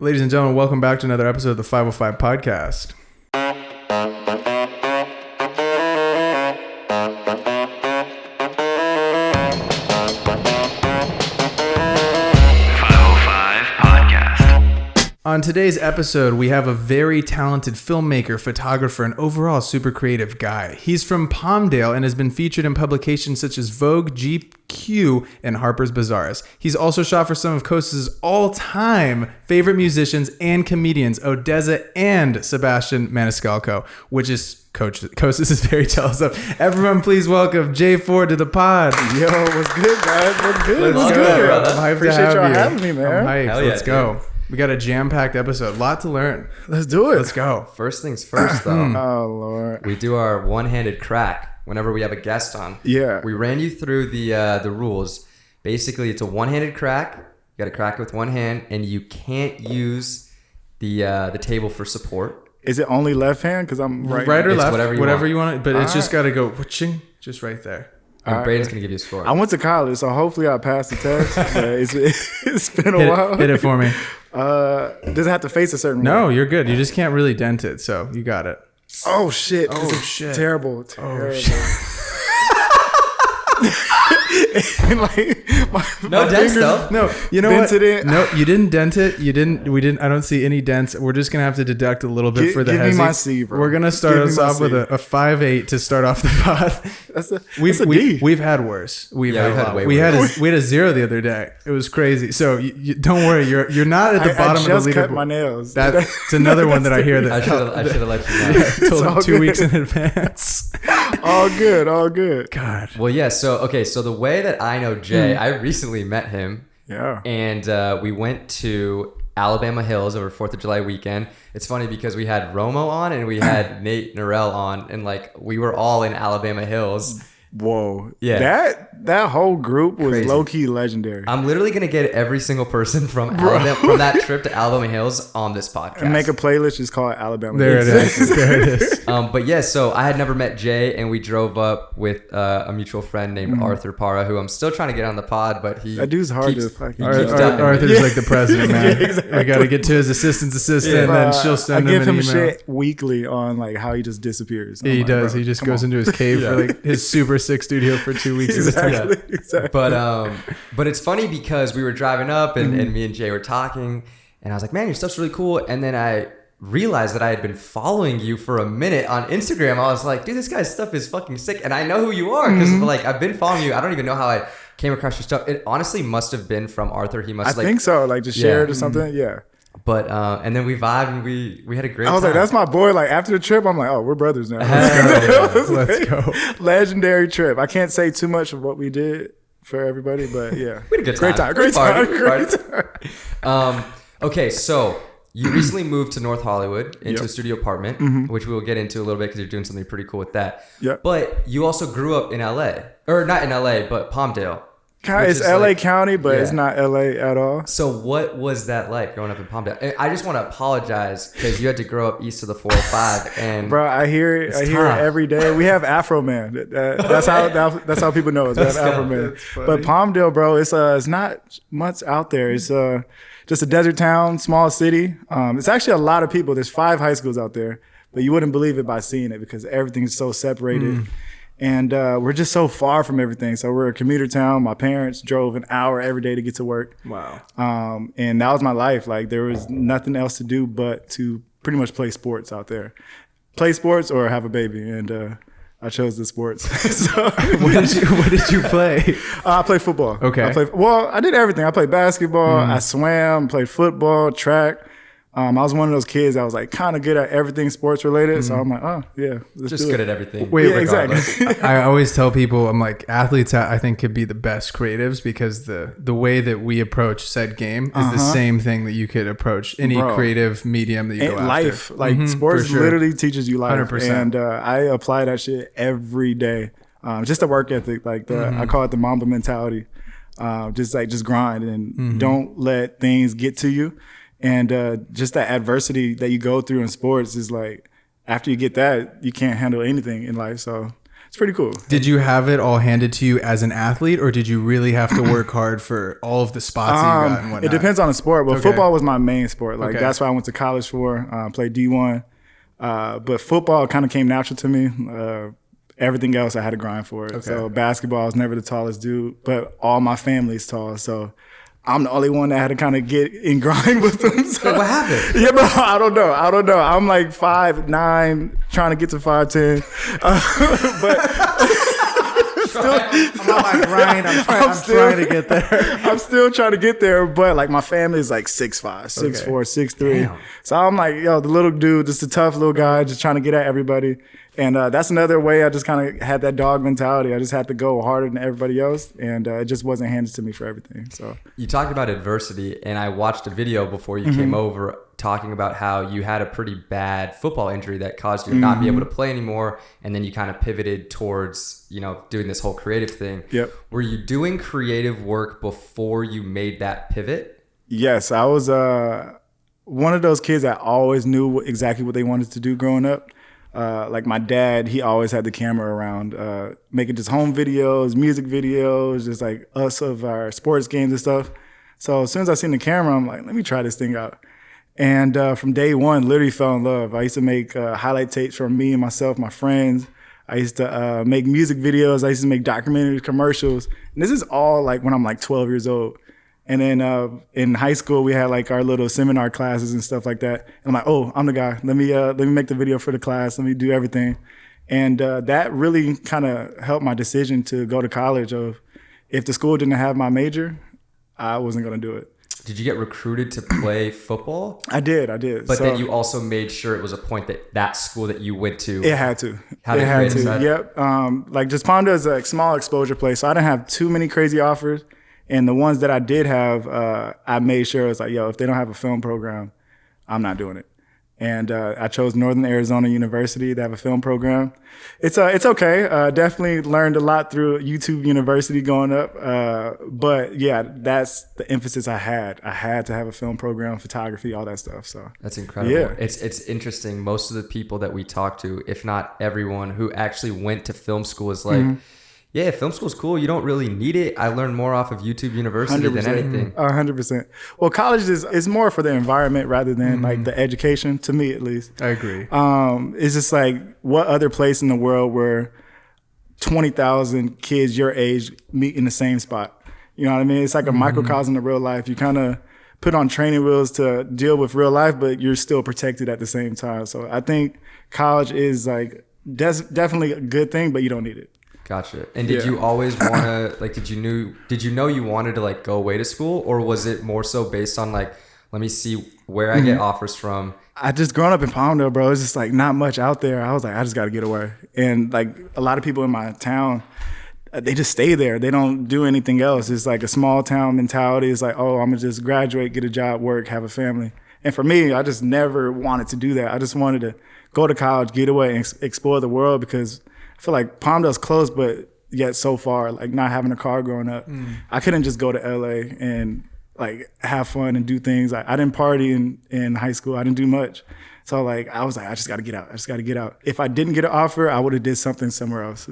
Ladies and gentlemen, welcome back to another episode of the 505 Podcast. On today's episode, we have a very talented filmmaker, photographer, and overall super creative guy. He's from Palmdale and has been featured in publications such as Vogue, GQ, and Harpers Bazaarus. He's also shot for some of Kostas' all-time favorite musicians and comedians, Odesza and Sebastian Maniscalco, which is Kostas is very jealous of. Everyone, please welcome Jay Ford to the pod. Yo, what's good, guys? What's good? Let's go. I'm hyped Appreciate to have y'all you. having me, man. I'm hyped. Hell yeah, Let's go. dude. We got a jam-packed episode. Lot to learn. Let's do it. Let's go. First things first, though. Oh, Lord. We do our one-handed crack whenever we have a guest on. Yeah. We ran you through the rules. Basically, it's a one-handed crack. You got to crack it with one hand, and you can't use the table for support. Is it only left hand? Because I'm Right right. or It's left, whatever you want. But it's All just got to go whooshing, just right there. And Braden's going to give you a score. I went to college, so hopefully I passed the test. But it's been a while. Hit it for me. Does it have to face a certain way? No, you're good. You just can't really dent it, so you got it. Oh, shit. Oh, This is shit. Terrible. Oh, shit. And like, No dents, though. No, you know what? Dented it. No, you didn't dent it. We didn't. I don't see any dents. We're just gonna have to deduct a little bit for the give me hezzy. my C, bro. We're gonna start Give me us my off with C. a 5.8 to start off the pod. That's a D. We've had worse. We've Yeah, had, we've had a lot. way we had worse. we had a 0 the other day. It was crazy. So you don't worry. You're not at the bottom I just of the cut my leaderboard. nails. That's another one that I hear that I should have let you know. I told him all 2 good. weeks in advance. All good. All good. God. Well, yeah. So the way that I know Jay, I recently met him. Yeah. And we went to Alabama Hills over 4th of July weekend. It's funny because we had Romo on and we had Nate Norell on, and like we were all in Alabama Hills. Whoa. Yeah. That whole group was Crazy. low key legendary. I'm literally gonna get every single person from Alabama from that trip to Alabama Hills on this podcast. And make a playlist just called Alabama. There it is. There it is. But yeah, so I had never met Jay, and we drove up with a mutual friend named Arthur Parra, who I'm still trying to get on the pod, but he That dude's hard keeps- to fucking- he Ar- keeps ducking me. Arthur's like the president, man. Yeah, exactly. We got to get to his assistant's assistant, and then she'll send I give him him an email. shit weekly on like how he just disappears. He I'm like, does. bro, He just come goes on. into his cave for like his super sick studio for 2 weeks at a time. Exactly. Exactly. But it's funny because we were driving up and me and Jay were talking, and I was like, man, your stuff's really cool. And then I realized that I had been following you for a minute on Instagram. I was like, dude, this guy's stuff is fucking sick. And I know who you are because like I've been following you. I don't even know how I came across your stuff. It honestly must have been from Arthur. He must I think so. Like just share it or something. Yeah. But and then we vibed and we had a great I was time. like, that's my boy. Like after the trip, I'm like, oh, we're brothers now. Let's go. Legendary trip. I can't say too much of what we did for everybody, but yeah. We had a good Great time. Great time. Party. Great time. Okay, so you recently moved to North Hollywood into Yep. a studio apartment, which we will get into a little bit because you're doing something pretty cool with that. Yep. But you also grew up in LA, or not in LA, but Palmdale. which It's is LA like- County, but it's yeah. not LA at all. So what was that like growing up in Palmdale? And I just want to apologize because you had to grow up east of the 405, and Bro, I hear it. I hear tough. it every day. We have Afro Man. That's how people know us. We have Afro Man. But Palmdale, bro, it's not much out there. It's just a desert town, small city. It's actually a lot of people. There's 5 high schools out there, but you wouldn't believe it by seeing it because everything's so separated. And we're just so far from everything. So we're a commuter town. My parents drove an hour every day to get to work. Wow. And that was my life. Like there was nothing else to do but to pretty much play sports out there. Play sports or have a baby. And I chose the sports. So, What did you play? I played football. Okay. I did everything. I played basketball. I swam, played football, track. I was one of those kids that was like kind of good at everything sports related. So I'm like, oh yeah, let's just do good it. at everything. Wait, Yeah, regardless. exactly. I always tell people, I'm like, athletes, I think, could be the best creatives because the way that we approach said game is the same thing that you could approach any Bro. creative medium that you go And life, after. like sports for sure. literally teaches you life. 100%. And I apply that shit every day. Just a work ethic, like I call it the Mamba mentality. Just grind and don't let things get to you. And just that adversity that you go through in sports is like, after you get that, you can't handle anything in life. So it's pretty cool. Did you have it all handed to you as an athlete, or did you really have to work hard for all of the spots you got and whatnot? It depends on the sport, but football was my main sport. Like Okay. that's what I went to college for. Played D1, but football kind of came natural to me. Everything else I had to grind for it. Okay. So basketball, I was never the tallest dude, but all my family's tall. So I'm the only one that had to kind of get in grind with them. So, What happened? yeah, bro, I don't know. I'm like 5'9", trying to get to 5'10", but. I'm on my grind. I'm trying to get there. I'm still trying to get there, but like my family is like 6'5", 6'4", 6'3". Damn. So I'm like, yo, the little dude, just a tough little guy, just trying to get at everybody. And that's another way I just kind of had that dog mentality. I just had to go harder than everybody else, and it just wasn't handed to me for everything. So You talked about adversity, and I watched a video before you came over talking about how you had a pretty bad football injury that caused you to not be able to play anymore, and then you kind of pivoted towards, doing this whole creative thing. Yep. Were you doing creative work before you made that pivot? yes, I was one of those kids that always knew exactly what they wanted to do growing up. Like my dad, he always had the camera around, making just home videos, music videos, just like us of our sports games and stuff. So as soon as I seen the camera, I'm like, let me try this thing out. And from day one, literally fell in love. I used to make highlight tapes for me and myself, my friends. I used to make music videos. I used to make documentary commercials. And this is all like when I'm like 12 years old. And then in high school, we had like our little seminar classes and stuff like that. And I'm like, oh, I'm the guy. Let me make the video for the class. Let me do everything. And that really kind of helped my decision to go to college. Of if the school didn't have my major, I wasn't going to do it. Did you get recruited to play football? I did. But then you also made sure it was a point that school that you went to. It had to. How did it you had to. decide? Yep. Like just Palmdale is a small exposure place, so I didn't have too many crazy offers. And the ones that I did have, I made sure it was like, yo, if they don't have a film program, I'm not doing it. And I chose Northern Arizona University to have a film program. It's okay. Definitely learned a lot through YouTube University going up. But yeah, that's the emphasis I had. I had to have a film program, photography, all that stuff. So That's incredible. Yeah. It's interesting. Most of the people that we talk to, if not everyone who actually went to film school is like, yeah, film school's cool. You don't really need it. I learned more off of YouTube University than anything. 100%. Well, college is more for the environment rather than like the education, to me at least. I agree. It's just like, what other place in the world where 20,000 kids your age meet in the same spot? You know what I mean? It's like a microcosm of real life. You kind of put on training wheels to deal with real life, but you're still protected at the same time. So I think college is like definitely a good thing, but you don't need it. Gotcha. And did you always want to, like, did you know you wanted to like go away to school, or was it more so based on like, let me see where I get offers from? I just grown up in Palmdale, bro. It's just like not much out there. I was like, I just got to get away. And like a lot of people in my town, they just stay there. They don't do anything else. It's like a small town mentality. It's like, oh, I'm gonna just graduate, get a job, work, have a family. And for me, I just never wanted to do that. I just wanted to go to college, get away, and explore the world, because I feel like Palmdale's close, but yet so far, like not having a car growing up. I couldn't just go to LA and like have fun and do things. I didn't party in high school. I didn't do much. So like, I was like, I just got to get out. I just got to get out. If I didn't get an offer, I would have did something somewhere else.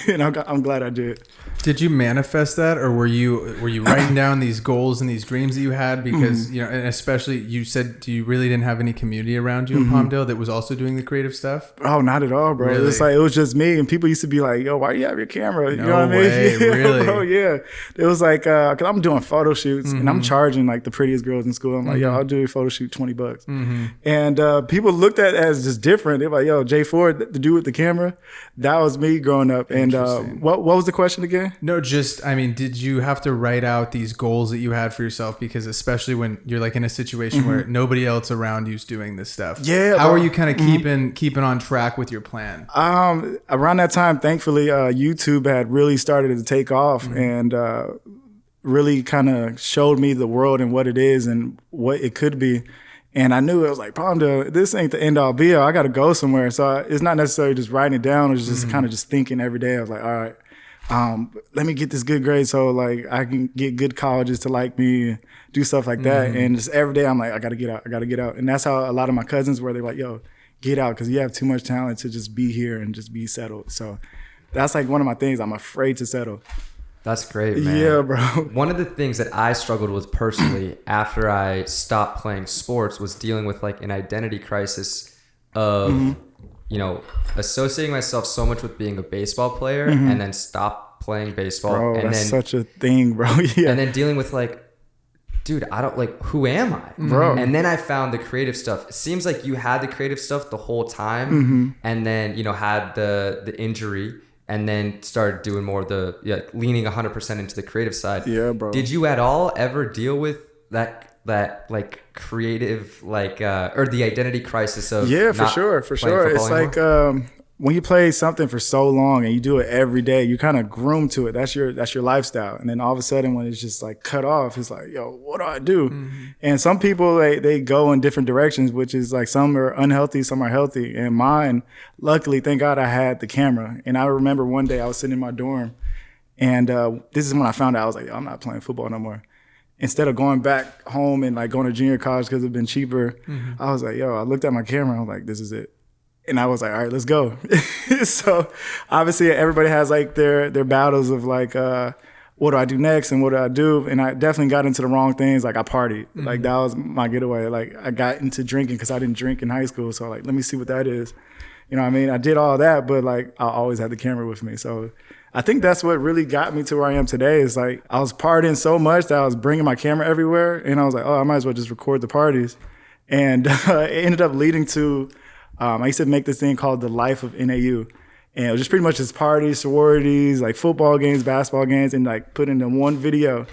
And I'm glad I did. Did you manifest that, or were you writing down these goals and these dreams that you had? Because you know, and especially you said you really didn't have any community around you in Palmdale that was also doing the creative stuff. Oh, not at all, bro. Really? It's like, it was just me, and people used to be like, yo, why do you have your camera? You No know what I mean? way, Yeah, really? bro, yeah. It was like, cause I'm doing photo shoots and I'm charging like the prettiest girls in school. I'm like, yo, I'll do a photo shoot $20. And people looked at it as just different. They're like, yo, Jay Ford, the dude with the camera, that was me growing up. And what was the question again? No, just, I mean, did you have to write out these goals that you had for yourself? Because especially when you're like in a situation where nobody else around you's doing this stuff. Yeah, How bro. are you kind of keeping on track with your plan? Around that time, thankfully, YouTube had really started to take off and really kind of showed me the world and what it is and what it could be. And I knew it was like, Palmdale, this ain't the end all be all. I got to go somewhere. So it's not necessarily just writing it down. It's just kind of just thinking every day. I was like, all right, let me get this good grade so like I can get good colleges to like me, do stuff like that. And just every day I'm like, I got to get out. I got to get out. And that's how a lot of my cousins were. They're like, yo, get out, because you have too much talent to just be here and just be settled. So that's like one of my things. I'm afraid to settle. That's great, man. Yeah, bro. One of the things that I struggled with personally after I stopped playing sports was dealing with like an identity crisis of, you know, associating myself so much with being a baseball player and then stop playing baseball. Bro, and that's then, such a thing, bro. Yeah. And then dealing with like, dude, I don't like, who am I? Bro. And then I found the creative stuff. It seems like you had the creative stuff the whole time and then, you know, had the injury and then started doing more of the, leaning 100% into the creative side. Yeah, bro. Did you at all ever deal with that like creative, like, or the identity crisis of for sure. It's like, when you play something for so long and you do it every day, you kind of groom to it. That's your lifestyle. And then all of a sudden when it's just like cut off, it's like, yo, what do I do? And some people, they go in different directions, which is like some are unhealthy, some are healthy. And mine, luckily, thank God I had the camera. And I remember one day I was sitting in my dorm and this is when I found out, I was like, yo, I'm not playing football no more. Instead of going back home and like going to junior college because it'd been cheaper, I was like, yo, I looked at my camera, I was like, this is it. And I was like, all right, let's go. So obviously everybody has like their battles of like, what do I do next and what do I do? And I definitely got into the wrong things. Like I partied. Like that was my getaway. Like I got into drinking because I didn't drink in high school. So like, let me see what that is. You know what I mean? I did all that, but like I always had the camera with me. So I think that's what really got me to where I am today is like, I was partying so much that I was bringing my camera everywhere. And I was like, oh, I might as well just record the parties. And it ended up leading to, I used to make this thing called The Life of NAU. And it was just pretty much just parties, sororities, like football games, basketball games, and like put into one video.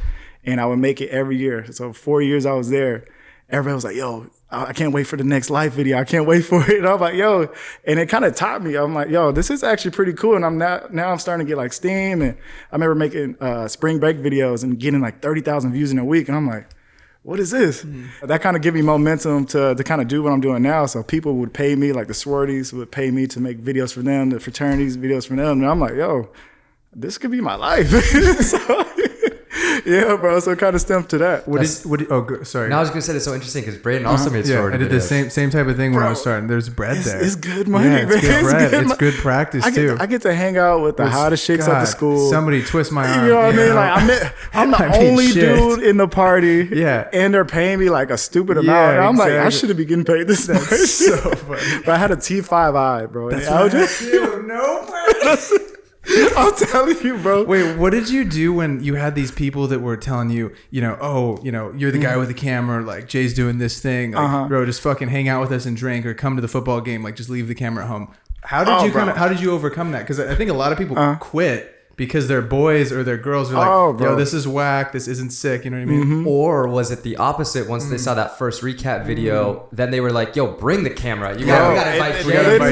And I would make it every year. So 4 years I was there. Everybody was like, yo, I can't wait for the next live video. I can't wait for it. And I'm like, yo, and it kind of taught me. I'm like, yo, this is actually pretty cool. And now I'm starting to get like steam. And I remember making spring break videos and getting like 30,000 views in a week. And I'm like, what is this? That kind of gave me momentum to kind of do what I'm doing now. So people would pay me, like the sororities would pay me to make videos for them, the fraternities, videos for them. And I'm like, yo, this could be my life. So, yeah, bro. So it kind of stemmed to that. Sorry. No, I was going to say that's so interesting because Braden also made sorority I did videos. the same type of thing when I was starting. There's bread there. It's good money, man. It's good bread. It's good practice, too. I get to hang out with the hottest chicks at the school. Somebody twist my arm. You know what I mean? Like I'm the only dude in the party. Yeah. And they're paying me like a stupid amount. And I'm like, I should be getting paid this much. That's so funny. But I had a T5i, bro. That's what I do. I'm telling you, bro. Wait, what did you do when you had these people that were telling you, you're the guy with the camera, like Jay's doing this thing, like, bro, just fucking hang out with us and drink or come to the football game, like just leave the camera at home. How did you overcome that? Because I think a lot of people quit because their boys or their girls are like, yo, this is whack, this isn't sick, you know what I mean? Or was it the opposite? Once they saw that first recap video, then they were like, yo, bring the camera. We gotta invite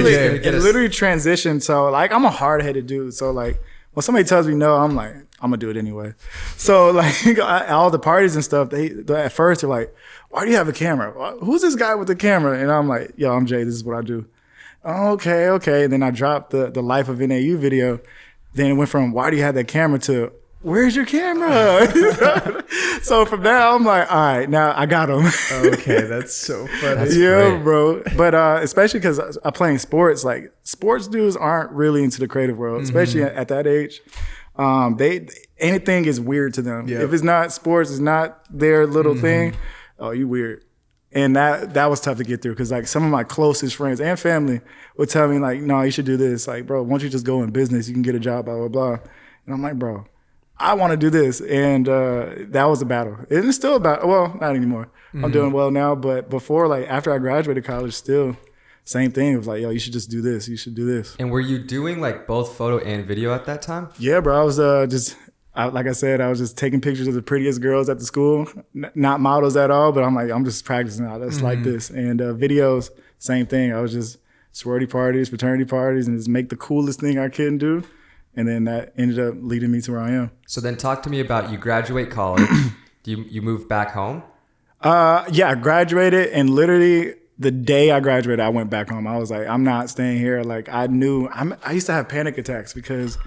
Jay. It literally transitioned. So like, I'm a hard-headed dude. So like, when somebody tells me no, I'm like, I'm gonna do it anyway. So like, all the parties and stuff, they at first they're like, why do you have a camera? Who's this guy with the camera? And I'm like, yo, I'm Jay, this is what I do. Okay. And then I dropped the Life of NAU video. Then it went from, why do you have that camera to, where's your camera? So from there, I'm like, all right, now I got him. Okay, that's so funny. That's great. Bro. But especially because I'm playing sports, like sports dudes aren't really into the creative world, especially at that age. Anything is weird to them. Yep. If it's not sports, it's not their little thing. Oh, you weird. And that was tough to get through because like some of my closest friends and family would tell me like, no, you should do this. Like, bro, why don't you just go in business? You can get a job, blah, blah, blah. And I'm like, bro, I want to do this. And that was a battle. And it's still a battle. Well, not anymore. I'm doing well now. But before, like after I graduated college, still same thing. It was like, yo, you should just do this. You should do this. And were you doing like both photo and video at that time? Yeah, bro. I was like I said, I was just taking pictures of the prettiest girls at the school, not models at all, but I'm like, I'm just practicing out. That's like this. And videos, same thing. I was just sorority parties, fraternity parties, and just make the coolest thing I can do. And then that ended up leading me to where I am. So then talk to me about you graduate college. you moved back home? Yeah, I graduated, and literally the day I graduated, I went back home. I was like, I'm not staying here. Like I used to have panic attacks because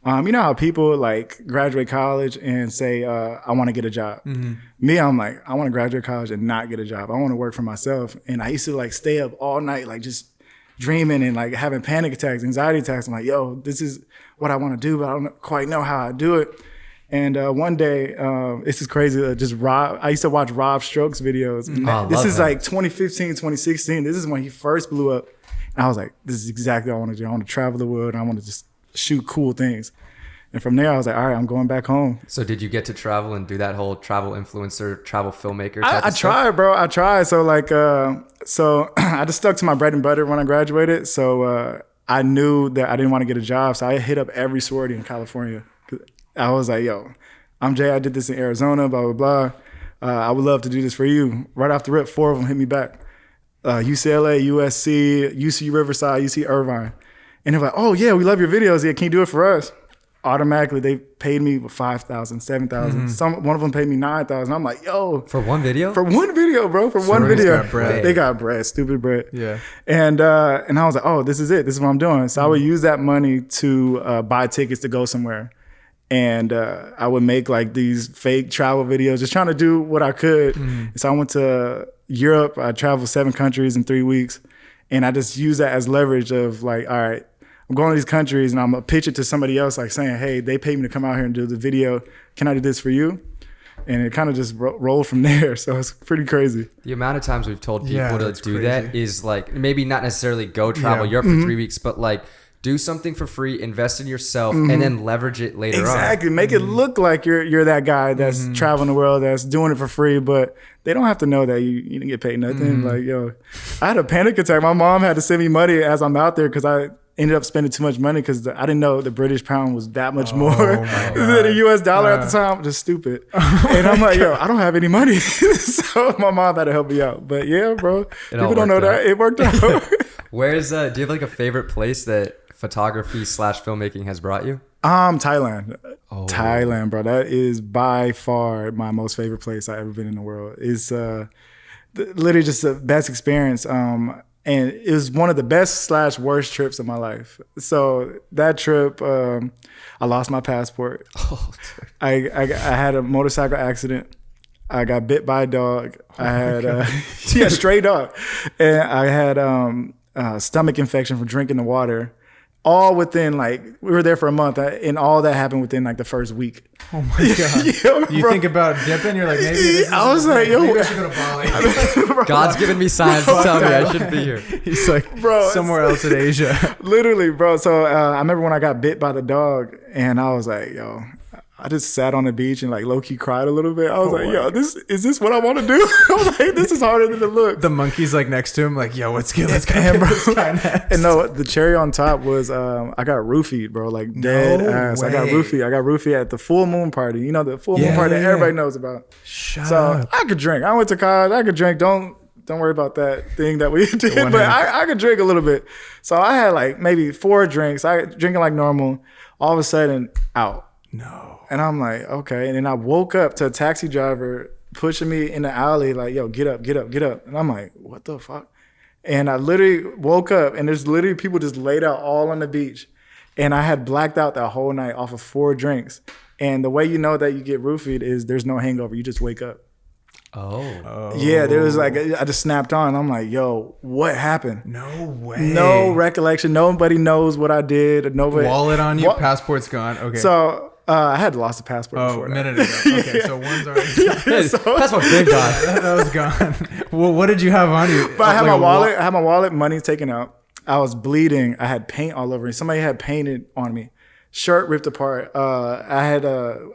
you know how people like graduate college and say, I want to get a job. Me, I'm like, I want to graduate college and not get a job. I want to work for myself. And I used to like stay up all night, like just dreaming and like having panic attacks, anxiety attacks. I'm like, yo, this is what I want to do, but I don't quite know how I do it. And one day, this is crazy. I used to watch Rob Strokes videos. This is like 2015, 2016. This is when he first blew up. And I was like, this is exactly what I want to do. I want to travel the world. I want to just shoot cool things. And from there, I was like, all right, I'm going back home. So did you get to travel and do that whole travel influencer, travel filmmaker type I tried, bro. I tried. So like, I just stuck to my bread and butter when I graduated. So I knew that I didn't want to get a job. So I hit up every sorority in California. I was like, yo, I'm Jay. I did this in Arizona, blah, blah, blah. I would love to do this for you. Right off the rip, 4 of them hit me back. UCLA, USC, UC Riverside, UC Irvine. And they're like, oh, yeah, we love your videos. Yeah, can you do it for us? Automatically, they paid me $5,000, $7,000. One of them paid me $9,000. I'm like, yo. For one video? For one video, bro. For one video. They got bread, stupid bread. Yeah. And I was like, oh, this is it. This is what I'm doing. So I would use that money to buy tickets to go somewhere. And I would make like these fake travel videos, just trying to do what I could. So I went to Europe. I traveled 7 countries in 3 weeks. And I just used that as leverage of like, all right, I'm going to these countries and I'm going to pitch it to somebody else, like saying, hey, they paid me to come out here and do the video. Can I do this for you? And it kind of just rolled from there. So it's pretty crazy. The amount of times we've told people to do that is like, maybe not necessarily go travel Europe for 3 weeks, but like do something for free, invest in yourself, and then leverage it later on. Exactly. Make it look like you're that guy that's traveling the world, that's doing it for free, but they don't have to know that you didn't get paid nothing. Like, yo, I had a panic attack. My mom had to send me money as I'm out there because I ended up spending too much money because I didn't know the British pound was that much more than the US dollar at the time. Just stupid. And I'm like, yo, I don't have any money. So my mom had to help me out. But yeah, bro, people don't know that. It worked out. Where's, do you have like a favorite place that photography / filmmaking has brought you? Thailand. Thailand, bro. That is by far my most favorite place I've ever been in the world. It's literally just the best experience. And it was one of the best / worst trips of my life. So that trip, I lost my passport. I had a motorcycle accident. I got bit by a dog. I had stray dog. And I had stomach infection from drinking the water. All within, like, we were there for a month, and all that happened within, like, the first week. Oh, my God. You think about dipping, you're like, maybe this is I was like, yo. Maybe I should go to Bali. God's giving me signs to tell me I shouldn't be here. He's like, bro, somewhere else in Asia. Literally, bro. So I remember when I got bit by the dog, and I was like, yo. I just sat on the beach and like low-key cried a little bit. I was like, yo, is this what I want to do? I was like, this is harder than it looks. The monkey's like next to him, like, yo, let's go this guy next. And no, the cherry on top was I got roofied, bro, like dead ass. I got roofied at the full moon party. You know, the full moon party that everybody knows about. Shut up. I could drink. I went to college. I could drink. Don't worry about that thing that we did. But I could drink a little bit. So I had like maybe 4 drinks. I drinking like normal. All of a sudden, out. No. And I'm like, okay. And then I woke up to a taxi driver pushing me in the alley, like, yo, get up, get up, get up. And I'm like, what the fuck? And I literally woke up and there's literally people just laid out all on the beach. And I had blacked out that whole night off of 4 drinks. And the way you know that you get roofied is there's no hangover. You just wake up. Oh. Yeah, there was like, I just snapped on. I'm like, yo, what happened? No way. No recollection. Nobody knows what I did. Nobody. Wallet on you, passport's gone. Okay. So I had lost the passport before a that. minute ago. Okay, so one's already gone. Passport's been gone. That was gone. Well, what did you have on you? But I had my wallet. I had my wallet, money taken out. I was bleeding. I had paint all over me. Somebody had painted on me. Shirt ripped apart. I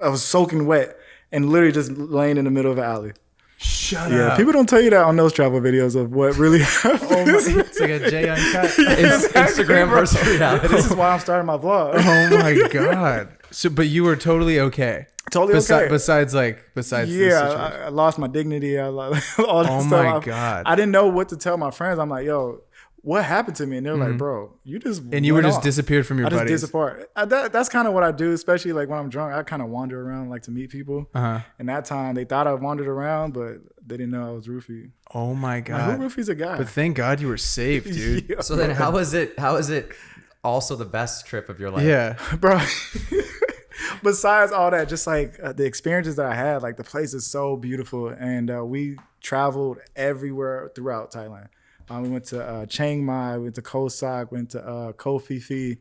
was soaking wet and literally just laying in the middle of an alley. Shut Yeah, up. people don't tell you that on those travel videos of what really happened. It's like a J Uncut. Instagram versus reality. This is why I'm starting my vlog. Oh my God. So, but you were totally okay. Totally okay. Besides this situation. I lost my dignity. I lost all that stuff. My God. I didn't know what to tell my friends. I'm like, yo, what happened to me? And they're like, bro, you just and you were just off. disappeared from your buddies. I just disappeared. That's kind of what I do, especially like when I'm drunk. I kind of wander around, like to meet people. And that time they thought I wandered around, but they didn't know I was roofied. Oh my God. Like, who roofies a guy? But thank God you were safe, dude. Yeah. So then how was it also the best trip of your life? Yeah. Bro. Besides all that, just like the experiences that I had, like the place is so beautiful. And we traveled everywhere throughout Thailand. We went to Chiang Mai, went to Koh Sak, went to Koh Phi Phi.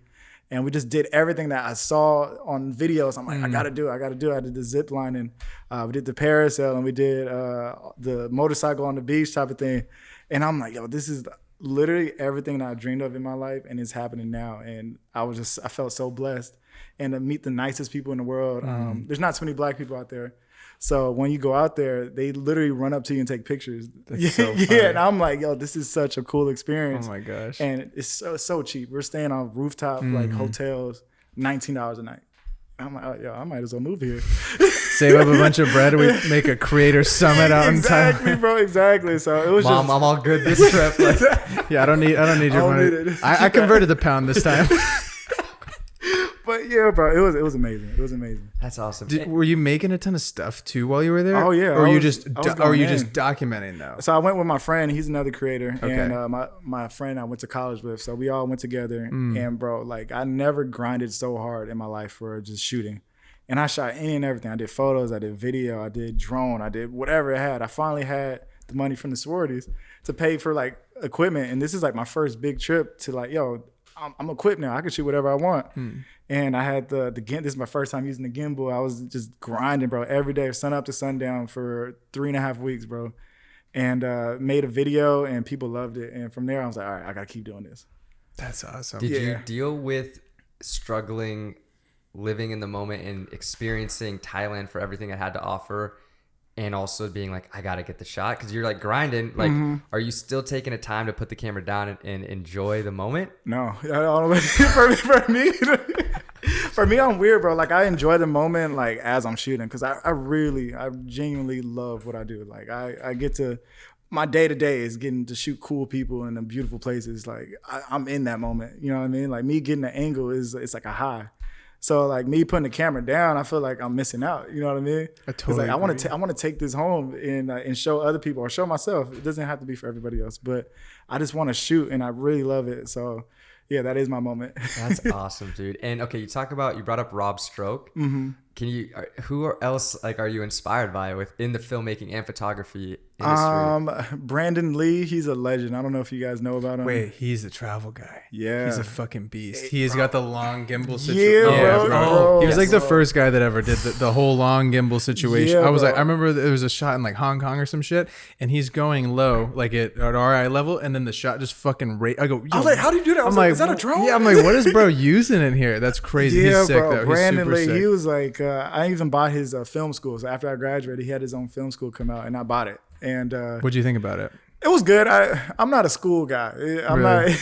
And we just did everything that I saw on videos. I'm like, I gotta do it. I did the zip lining. We did the parasail, and we did the motorcycle on the beach type of thing. And I'm like, yo, this is literally everything that I dreamed of in my life, and it's happening now. And I felt so blessed. And to meet the nicest people in the world. There's not too many black people out there. So when you go out there, they literally run up to you and take pictures. That's so funny. Yeah, and I'm like, yo, this is such a cool experience. Oh my gosh. And it's so cheap. We're staying on rooftop like hotels, $19 a night. I'm like, oh, yo, I might as well move here. Save up a bunch of bread. We make a creator summit out in Thailand. Exactly, bro. Exactly. So it was Mom, just. I'm all good this trip. Like, Yeah, I don't need your money. need it. I converted the pound this time. But yeah, bro, it was amazing. It was amazing. that's awesome. Were you making a ton of stuff too while you were there? Oh, yeah. Or I you was just going in. documenting though? So I went with my friend. He's another creator, Okay. and my friend I went to college with. So we all went together. And bro, like I never grinded so hard in my life for just shooting. And I shot any and everything. I did photos, I did video, I did drone, I did whatever I had. I finally had the money from the sororities to pay for like equipment. And this is like my first big trip to like, yo, I'm equipped now. I can shoot whatever I want. And I had the this is my first time using the gimbal. I was just grinding, bro, every day, sun up to sundown for 3.5 weeks, bro. And made a video, and people loved it. And from there, I was like, all right, I gotta keep doing this. That's awesome. Did you Yeah. deal with struggling, living in the moment and experiencing Thailand for everything it had to offer, and also being like, I gotta get the shot? Because you're like grinding. Like, are you still taking a time to put the camera down and enjoy the moment? No, I don't, for me, I'm weird, bro. Like I enjoy the moment, like as I'm shooting, because I genuinely love what I do. Like I get to, my day to day is getting to shoot cool people in the beautiful places. Like I'm in that moment, you know what I mean? Like me getting the angle it's like a high. So like me putting the camera down, I feel like I'm missing out. You know what I mean? I totally like, I want agree. to take this home and show other people or show myself. It doesn't have to be for everybody else, but I just want to shoot, and I really love it. So yeah, that is my moment. That's awesome, dude. And okay, you brought up Rob Stroke. Can you, who else like are you inspired by within the filmmaking and photography industry? Brandon Lee, he's a legend. I don't know if you guys know about him. Wait, he's the travel guy. Yeah. He's a fucking beast. He's got the long gimbal Yeah, situation. bro. He was like the Yes. first guy that ever did the whole long gimbal situation. Yeah, I was bro. like, I remember there was a shot in like Hong Kong or some shit, and he's going low, like at RI level, and then the shot just fucking I go, yo, I was like, how do you do that? I was like, is that a drone? Yeah, I'm like, what is bro using in here? That's crazy. Yeah, He's sick bro. though. Brandon He's Lee, super sick. he was like, I even bought his film school. So after I graduated, he had his own film school come out, and I bought it. And What'd you think about it? it was good. I'm not a school guy. I'm Really?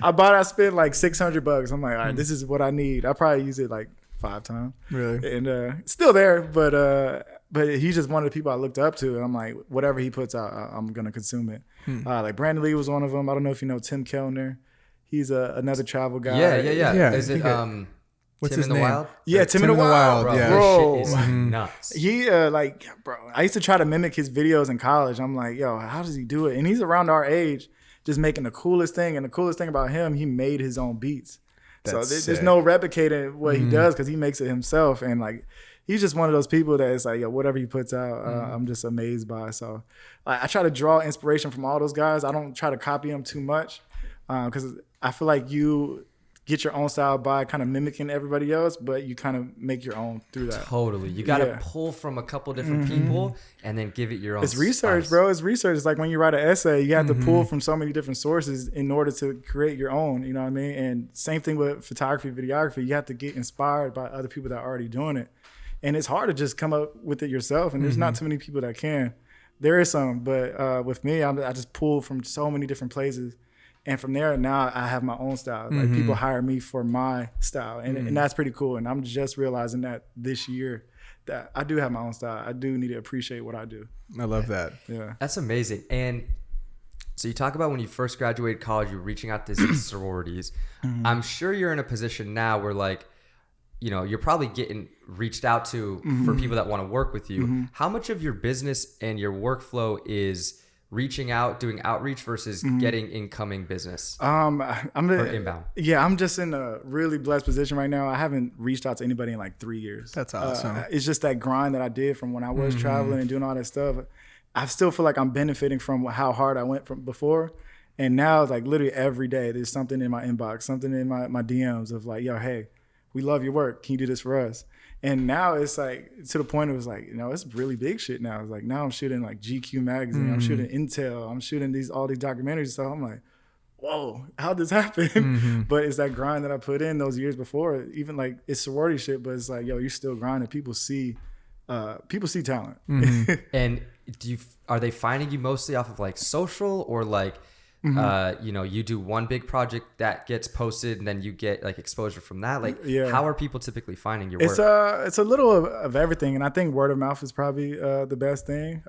not. I spent like $600. I'm like, all right, this is what I need. I probably use it like 5 times. Really? And it's still there, but he's just one of the people I looked up to. And I'm like, whatever he puts out, I'm gonna consume it. Like Brandon Lee was one of them. I don't know if you know Tim Kellner. He's another travel guy. Yeah. Is he it got- What's Tim his in the name? Wild? Yeah, Tim in the Wild. Bro, Yeah. Bro. this shit is nuts. He bro, I used to try to mimic his videos in college. I'm like, yo, how does he do it? And he's around our age, just making the coolest thing. And the coolest thing about him, he made his own beats. So That's there's sick. no replicating what he does, because he makes it himself. And like, he's just one of those people that it's like, yo, whatever he puts out, I'm just amazed by. So I try to draw inspiration from all those guys. I don't try to copy them too much, because I feel like you get your own style by kind of mimicking everybody else, but you kind of make your own through that. Totally. You got to Yeah. pull from a couple different people and then give it your own It's research, spice. bro. It's research. It's like when you write an essay, you have to pull from so many different sources in order to create your own, you know what I mean? And same thing with photography, videography. You have to get inspired by other people that are already doing it. And it's hard to just come up with it yourself. And there's not too many people that can. There is some, but with me, I just pull from so many different places. And from there, now I have my own style. Like people hire me for my style, and that's pretty cool. And I'm just realizing that this year that I do have my own style. I do need to appreciate what I do. I love that. Yeah. That's amazing. And so you talk about when you first graduated college, you're reaching out to these sororities. I'm sure you're in a position now where like, you know, you're probably getting reached out to for people that want to work with you. How much of your business and your workflow is reaching out, doing outreach versus getting incoming business or inbound? Yeah, I'm just in a really blessed position right now. I haven't reached out to anybody in like 3 years. That's awesome. It's just that grind that I did from when I was traveling and doing all that stuff. I still feel like I'm benefiting from how hard I went from before. And now it's like literally every day there's something in my inbox, something in my DMs of like, yo, hey, we love your work. Can you do this for us? And now it's like to the point it was like, it's really big shit now. It's like now I'm shooting like GQ magazine, I'm shooting Intel, I'm shooting all these documentaries. So I'm like, whoa, how'd this happen? But it's that grind that I put in those years before. Even like it's sorority shit, but it's like, yo, you're still grinding. People see talent. And are they finding you mostly off of like social or like, you do one big project that gets posted and then you get like exposure from that? Like, how are people typically finding your work? It's a little of everything. And I think word of mouth is probably the best thing.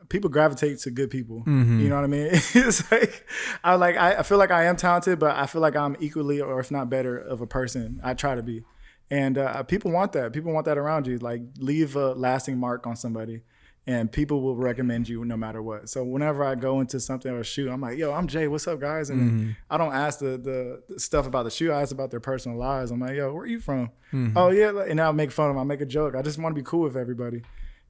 People gravitate to good people. You know what I mean? It's like, I feel like I am talented, but I feel like I'm equally or if not better of a person. I try to be. And people want that. People want that around you. Like leave a lasting mark on somebody. And people will recommend you no matter what. So whenever I go into something or a shoot, I'm like, yo, I'm Jay, what's up, guys? And I don't ask the stuff about the shoot. I ask about their personal lives. I'm like, yo, where are you from? Oh, yeah. And I'll make fun of them. I'll make a joke. I just want to be cool with everybody.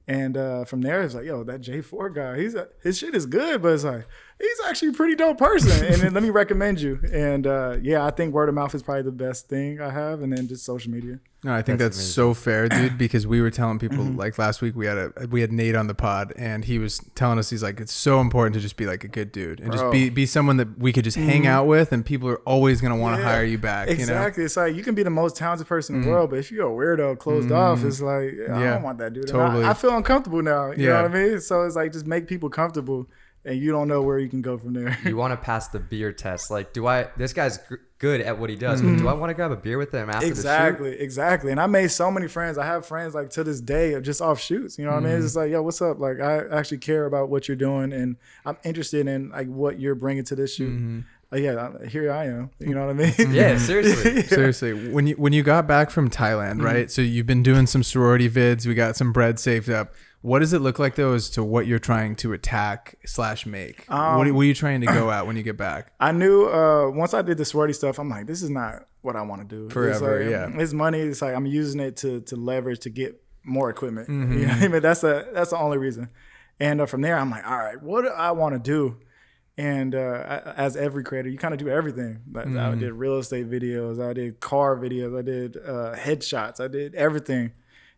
And from there, it's like, yo, that J4 guy, his shit is good, but it's like, he's actually a pretty dope person. And then let me recommend you. And I think word of mouth is probably the best thing I have. And then just social media. No, I think that's so fair, dude, because we were telling people like last week we had Nate on the pod and he was telling us, he's like, it's so important to just be like a good dude and just be someone that we could just hang out with and people are always going to want to hire you back. Exactly. It's like you can be the most talented person in the world, but if you're a weirdo closed off, it's like, I don't want that dude. Totally. I feel uncomfortable now. You know what I mean? So it's like just make people comfortable and you don't know where you can go from there. You want to pass the beer test. Like, this guy's good at what he does, but do I want to grab a beer with him after the shoot? Exactly. And I made so many friends. I have friends like to this day of just off shoots. You know what I mean? It's just like, yo, what's up? Like, I actually care about what you're doing and I'm interested in like what you're bringing to this shoot. Here I am. You know what I mean? Yeah, seriously. Seriously. When you got back from Thailand, right? So you've been doing some sorority vids. We got some bread saved up. What does it look like though as to what you're trying to attack/make? What are you trying to go at when you get back? I knew once I did the sorority stuff, I'm like, this is not what I want to do. Forever, it's money. It's like I'm using it to leverage to get more equipment. You know what I mean? That's the only reason. And from there, I'm like, all right, what do I want to do? And as every creator, you kind of do everything. Like I did real estate videos, I did car videos, I did headshots, I did everything.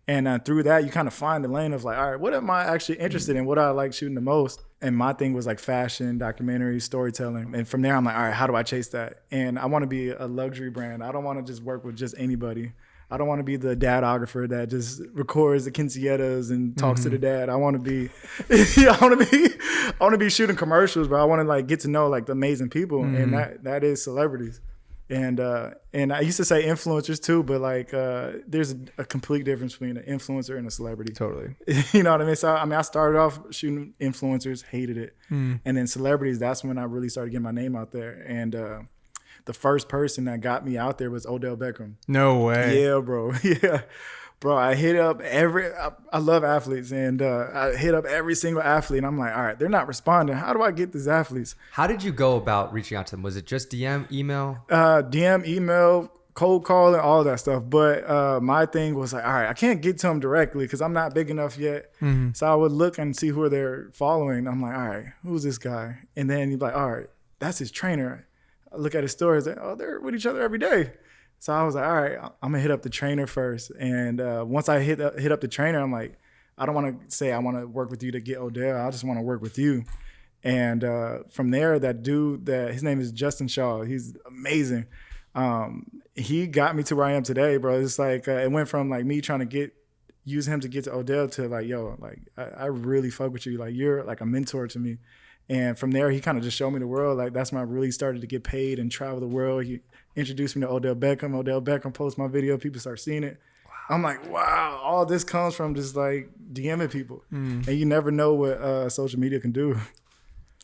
And through that, you kind of find the lane of like, all right, what am I actually interested in? What do I like shooting the most? And my thing was like fashion, documentaries, storytelling. And from there, I'm like, all right, how do I chase that? And I want to be a luxury brand. I don't want to just work with just anybody. I don't want to be the dadographer that just records the quinceañeras and talks to the dad. I want to be, I want to be shooting commercials, but I want to like get to know like the amazing people, and that is celebrities. And I used to say influencers too, but like there's a complete difference between an influencer and a celebrity. Totally. You know what I mean? So I started off shooting influencers, hated it, and then celebrities. That's when I really started getting my name out there. And the first person that got me out there was Odell Beckham. No way. Yeah, bro. Yeah. Bro, I hit up I love athletes, and I hit up every single athlete, and I'm like, all right, they're not responding. How do I get these athletes? How did you go about reaching out to them? Was it just DM, email? DM, email, cold calling, all that stuff. But my thing was like, all right, I can't get to them directly because I'm not big enough yet. So I would look and see who they're following. I'm like, all right, who's this guy? And then you're like, all right, that's his trainer. I look at his stories, like, oh, they're with each other every day. So I was like, all right, I'm gonna hit up the trainer first. And once I hit up the trainer, I'm like, I don't want to say I want to work with you to get Odell. I just want to work with you. And from there, that dude, his name is Justin Shaw. He's amazing. He got me to where I am today, bro. It's like it went from like me trying to use him to get to Odell to like, yo, like I really fuck with you. Like you're like a mentor to me. And from there, he kind of just showed me the world. Like that's when I really started to get paid and travel the world. He introduced me to Odell Beckham. Odell Beckham posts my video. People start seeing it. Wow. I'm like, wow, all this comes from just like DMing people. And you never know what social media can do.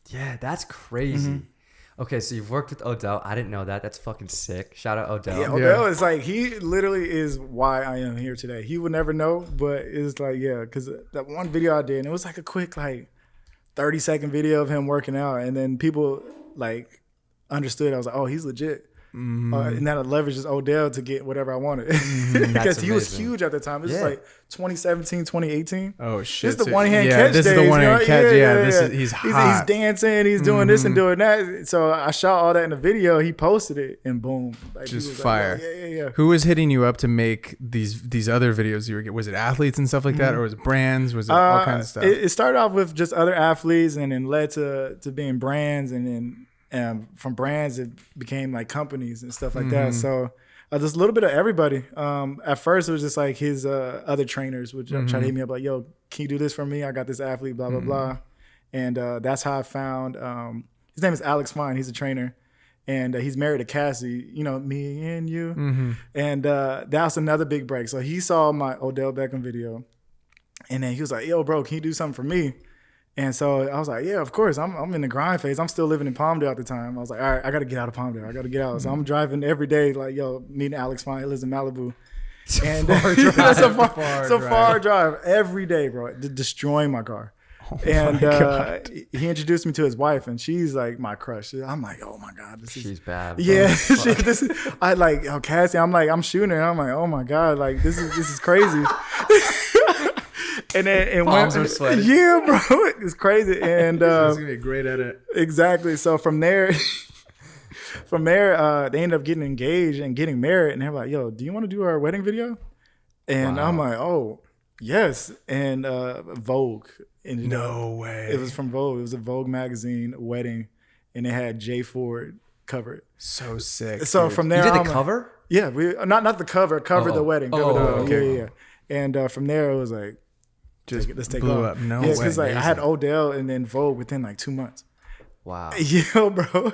Yeah, that's crazy. Okay, so you've worked with Odell. I didn't know that. That's fucking sick. Shout out Odell. Yeah, Odell is like, he literally is why I am here today. He would never know, but it's like, yeah, because that one video I did, and it was like a quick like 30-second video of him working out, and then people like understood. I was like, oh, he's legit. and that leverages Odell to get whatever I wanted. Because he was huge at the time. This is like 2017, 2018. Oh shit! This is the one hand catch. This days, is the one hand catch. Yeah. He's hot. He's dancing. He's doing this and doing that. So I shot all that in the video. He posted it, and boom, like, just fire. Like, yeah. Who was hitting you up to make these other videos you were getting? Was it athletes and stuff like that, or was it brands? Was it all kinds of stuff? It started off with just other athletes, and then led to being brands, and then from brands it became like companies and stuff like that. So just a little bit of everybody. At first it was just like his other trainers would try to hit me up like, yo, can you do this for me? I got this athlete, blah blah blah. And that's how I found his name is Alex Fine. He's a trainer, and he's married to Cassie, me and you. And that was another big break. So he saw my Odell Beckham video, and then he was like, yo bro, can you do something for me? And so I was like, yeah, of course. I'm in the grind phase. I'm still living in Palmdale at the time. I was like, all right, I got to get out of Palmdale. I got to get out. So I'm driving every day, like, yo, meeting Alex Fine. He lives in Malibu. And that's a far drive every day, bro. Destroying my car. And he introduced me to his wife, and she's like my crush. I'm like, oh my God, she's bad. Yeah, I like, Cassie. I'm like, I'm shooting her. And I'm like, oh my God, like this is crazy. And palms are sweating. Yeah, bro, it's crazy. And it's gonna be a great edit. Exactly. So from there, they ended up getting engaged and getting married. And they're like, "Yo, do you want to do our wedding video?" And I'm like, "Oh, yes." And Vogue. No way. It was from Vogue. It was a Vogue magazine wedding, and they had Jay Ford cover it. So sick. So dude. from there, you did the cover? Yeah, we not the cover. The wedding. Okay. Yeah. And from there, it was like, let's take blew off. Up. No way. way. Because like I had Odell and then Vogue within like 2 months. Wow. Yeah, bro.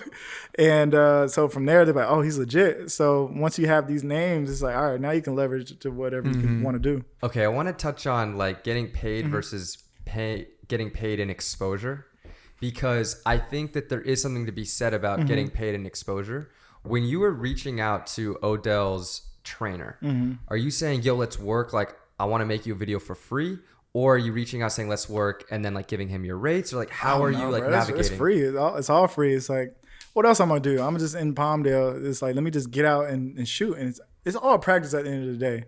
And so from there, they're like, oh, he's legit. So once you have these names, it's like, all right, now you can leverage to whatever you want to do. Okay, I want to touch on like getting paid versus getting paid in exposure, because I think that there is something to be said about getting paid in exposure. When you were reaching out to Odell's trainer, are you saying, yo, let's work, like I want to make you a video for free? Or are you reaching out saying, let's work, and then like giving him your rates? Or like, how are you like navigating? It's free. It's all free. It's like, what else I'm going to do? I'm just in Palmdale. It's like, let me just get out and shoot. And it's all practice at the end of the day.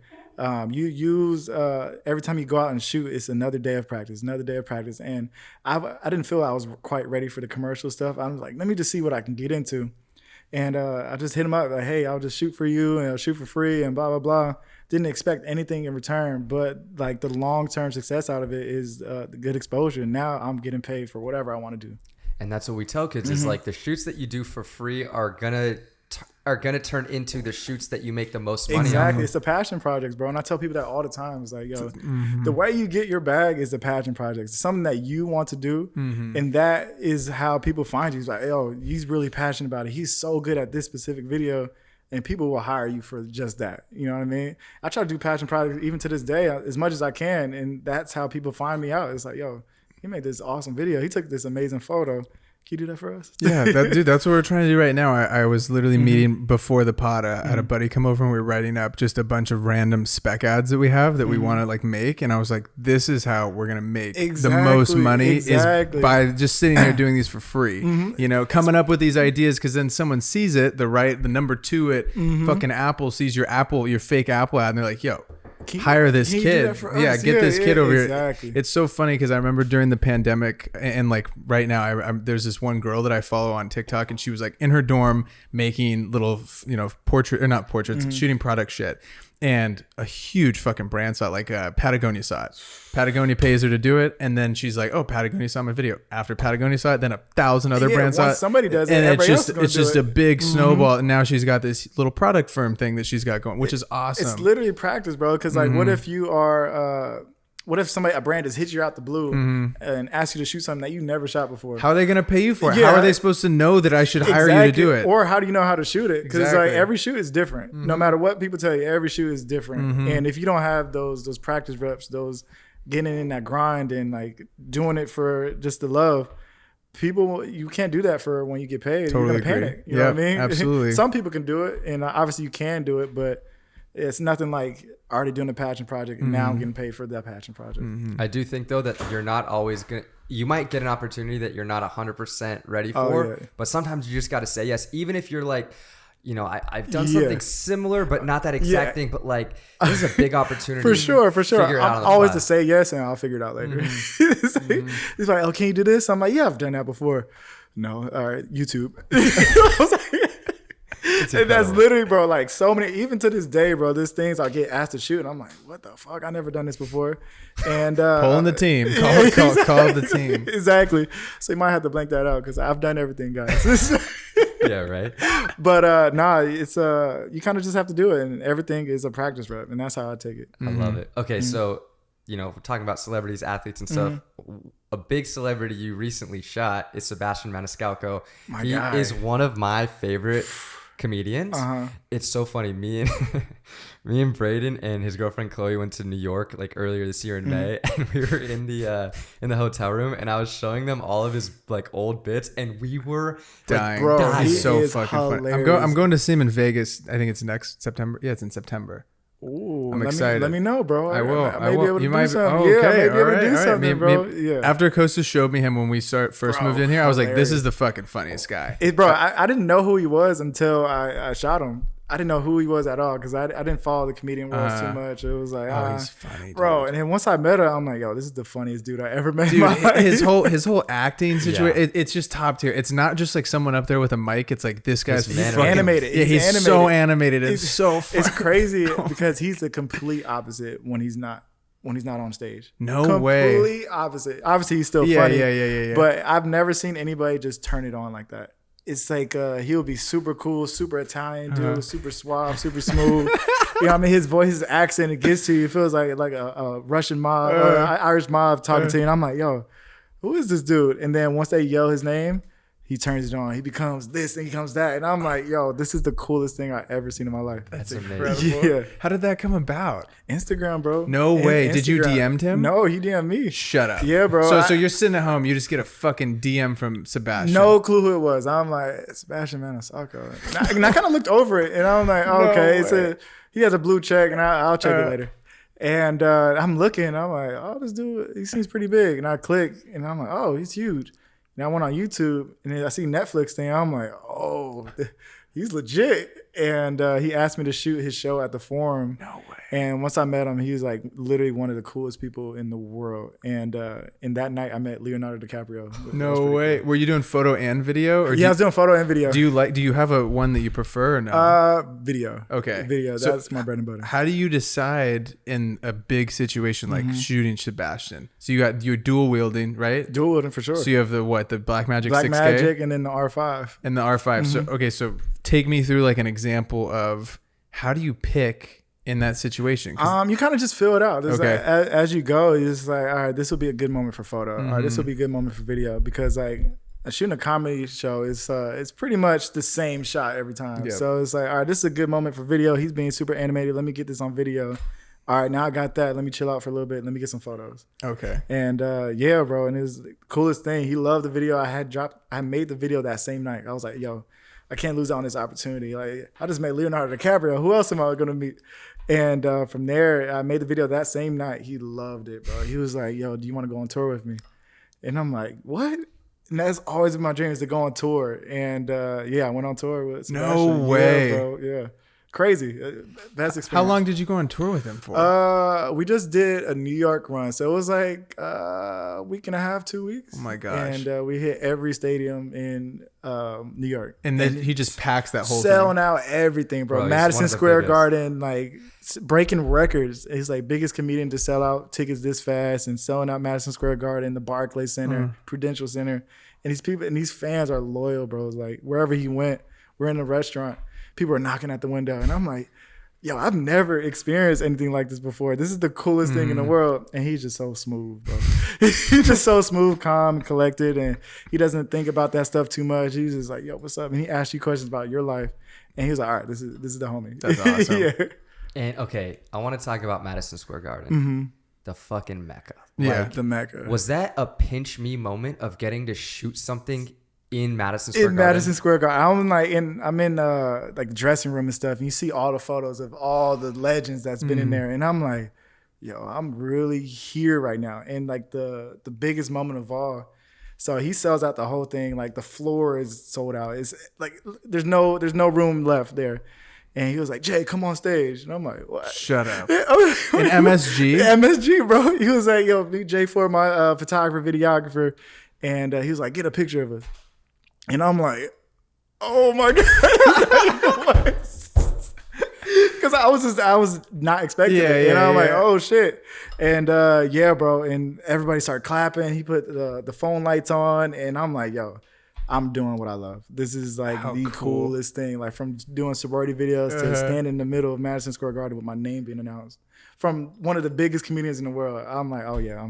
You use, every time you go out and shoot, it's another day of practice. And I didn't feel I was quite ready for the commercial stuff. I was like, let me just see what I can get into. And I just hit him up like, hey, I'll just shoot for you and I'll shoot for free and blah, blah, blah. Didn't expect anything in return, but like the long-term success out of it is the good exposure. Now I'm getting paid for whatever I want to do. And that's what we tell kids is like the shoots that you do for free are gonna turn into the shoots that you make the most money. Exactly. It's the passion projects, bro. And I tell people that all the time. It's like, yo, the way you get your bag is the passion projects. It's something that you want to do. And that is how people find you. It's like, yo, he's really passionate about it. He's so good at this specific video. And people will hire you for just that. You know what I mean? I try to do passion projects even to this day as much as I can. And that's how people find me out. It's like, yo, he made this awesome video. He took this amazing photo. Can you do that for us? Yeah, dude, that's what we're trying to do right now. I was literally meeting before the pod. I had a buddy come over and we were writing up just a bunch of random spec ads that we have that we want to like make. And I was like, this is how we're going to make the most money is by just sitting there doing these for free. You know, coming up with these ideas, because then someone sees it, the number two at fucking Apple sees your fake Apple ad and they're like, yo, hire this kid. Yeah, get this kid over here. It's so funny because I remember during the pandemic and like right now, there's this one girl that I follow on TikTok and she was like in her dorm making little, shooting product shit. And a huge fucking brand saw it, like Patagonia saw it. Patagonia pays her to do it, and then she's like, "Oh, Patagonia saw my video." After Patagonia saw it, then 1,000 other brands saw it. Somebody does it, and it's just a big snowball. And now she's got this little product firm thing that she's got going, which is awesome. It's literally practice, bro. Because like, what if you are? What if a brand just hits you out the blue and asks you to shoot something that you never shot before? How are they going to pay you for it? How are they supposed to know that I should hire you to do it? Or how do you know how to shoot it? Because like every shoot is different. No matter what people tell you, every shoot is different. And if you don't have those practice reps, those getting in that grind and like doing it for just the love, you can't do that for when you get paid. Totally You're going to panic. You know what I mean? Absolutely. Some people can do it, and obviously you can do it, but it's nothing like already doing a passion project and now I'm getting paid for that passion project. I do think though that you're not always you might get an opportunity that you're not 100% ready for, but sometimes you just got to say yes. Even if you're like, I've done something similar, but not that exact thing. But like, this is a big opportunity. For sure. Figure it out I'm always to say yes, and I'll figure it out later. He's like, oh, can you do this? I'm like, yeah, I've done that before. No, all right, YouTube. I was like, and that's literally, bro, like so many, even to this day, bro, there's things I get asked to shoot, and I'm like, what the fuck? I never done this before. And pulling the team, call the team. Exactly. So you might have to blank that out because I've done everything, guys. Yeah, right. But it's you kind of just have to do it, and everything is a practice rep, and that's how I take it. I love it. Okay, so we're talking about celebrities, athletes, and stuff. A big celebrity you recently shot is Sebastian Maniscalco. He is one of my favorite comedians. It's so funny. Me and Braden and his girlfriend Chloe went to New York like earlier this year in May, and we were in the hotel room, and I was showing them all of his like old bits, and we were dying. Bro, he's so fucking hilarious. funny. I'm going to see him in Vegas. I think it's next September. Yeah, it's in September. Ooh, I'm excited. Let me know, bro. I will. I may be able to do something. Okay. Yeah, I may be able to do All right. something, bro. Yeah. After Kostas showed me him when we first moved in here, I was like, this is the fucking funniest guy. Bro, I didn't know who he was until I shot him. I didn't know who he was at all because I didn't follow the comedian world too much. It was like, he's funny, dude. Bro. And then once I met her, I'm like, yo, this is the funniest dude I ever met. Dude, his whole acting situation, it's just top tier. It's not just like someone up there with a mic. It's like this guy's he's animated. Yeah, he's animated. So animated. It's so funny. It's crazy because he's the complete opposite when he's not on stage. No way. Complete opposite. Obviously, he's still funny. Yeah. But I've never seen anybody just turn it on like that. It's like he'll be super cool, super Italian dude, super suave, super smooth. I mean, his voice, his accent, it gets to you. It feels like a Russian mob or Irish mob talking to you. And I'm like, yo, who is this dude? And then once they yell his name, he turns it on. He becomes this and he becomes that. And I'm like, yo, this is the coolest thing I've ever seen in my life. That's incredible. Yeah. How did that come about? Instagram, bro. No way. Did you DM him? No, he DM'd me. Shut up. Yeah, bro. So you're sitting at home, you just get a fucking DM from Sebastian. No clue who it was. I'm like, Sebastian Maniscalco. And I kind of looked over it, and I'm like, oh, okay. He has a blue check, and I'll check it later. And I'm looking, I'm like, oh, this dude, he seems pretty big. And I click, and I'm like, oh, he's huge. And I went on YouTube, and then I see Netflix thing. I'm like, oh, he's legit. And he asked me to shoot his show at the Forum. No way. And once I met him, he was like literally one of the coolest people in the world. And in that night, I met Leonardo DiCaprio. No way. Cool. Were you doing photo and video? Or I was doing photo and video. Do you have a one that you prefer or no? Video. Okay. Video. That's my bread and butter. How do you decide in a big situation like shooting Sebastian? So you're dual wielding, right? Dual wielding for sure. So you have the Blackmagic 6K? Blackmagic and then the R5. And the R5. So take me through like an example of how do you pick in that situation? You kind of just fill it out. Okay. Like, as you go, you're just like, all right, this will be a good moment for photo. All right, this will be a good moment for video, because like shooting a comedy show is it's pretty much the same shot every time. Yep. So it's like, all right, this is a good moment for video. He's being super animated. Let me get this on video. All right, now I got that. Let me chill out for a little bit. Let me get some photos. Okay. And yeah, bro. And it was the coolest thing. He loved the video I made the video that same night. I was like, yo, I can't lose out on this opportunity. Like, I just made Leonardo DiCaprio. Who else am I going to meet? And from there, I made the video that same night. He loved it, bro. He was like, yo, do you want to go on tour with me? And I'm like, what? And that's always been my dream, is to go on tour. And yeah, I went on tour with Sebastian. No way. Yeah, bro. Yeah. Crazy. Best experience. How long did you go on tour with him for? We just did a New York run. So it was like a week and a half, 2 weeks. Oh my gosh. And we hit every stadium in New York. And then he just packs that whole selling thing. out everything, bro. Madison Square Garden, like breaking records. He's like biggest comedian to sell out tickets this fast, and selling out Madison Square Garden, the Barclays Center, Prudential Center. And these people and these fans are loyal, bro. It's like wherever he went, we're in a restaurant, people are knocking at the window, and I'm like, yo, I've never experienced anything like this before. This is the coolest thing in the world. And he's just so smooth, bro. He's just so smooth, calm, and collected, and he doesn't think about that stuff too much. He's just like, yo, what's up? And he asks you questions about your life, and he was like, all right, this is the homie. That's awesome. Yeah. And okay, I want to talk about Madison Square Garden, the fucking Mecca. Yeah, like, the Mecca. Was that a pinch me moment of getting to shoot something in Madison Square Garden? Madison Square Garden. I'm in like dressing room and stuff, and you see all the photos of all the legends that's been in there, and I'm like, yo, I'm really here right now. And like the biggest moment of all, So he sells out the whole thing. Like the floor is sold out. It's like there's no room left there. And he was like, Jay, come on stage. And I'm like, what? Shut up. In MSG? MSG, bro. He was like, yo, meet Jay for my photographer, videographer. And he was like, get a picture of us. And I'm like, oh my God. Because I was not expecting it. And I'm like, oh shit. And bro. And everybody started clapping. He put the phone lights on. And I'm like, yo, I'm doing what I love. This is like the coolest thing. Like from doing sorority videos to standing in the middle of Madison Square Garden with my name being announced from one of the biggest comedians in the world. I'm like, oh yeah,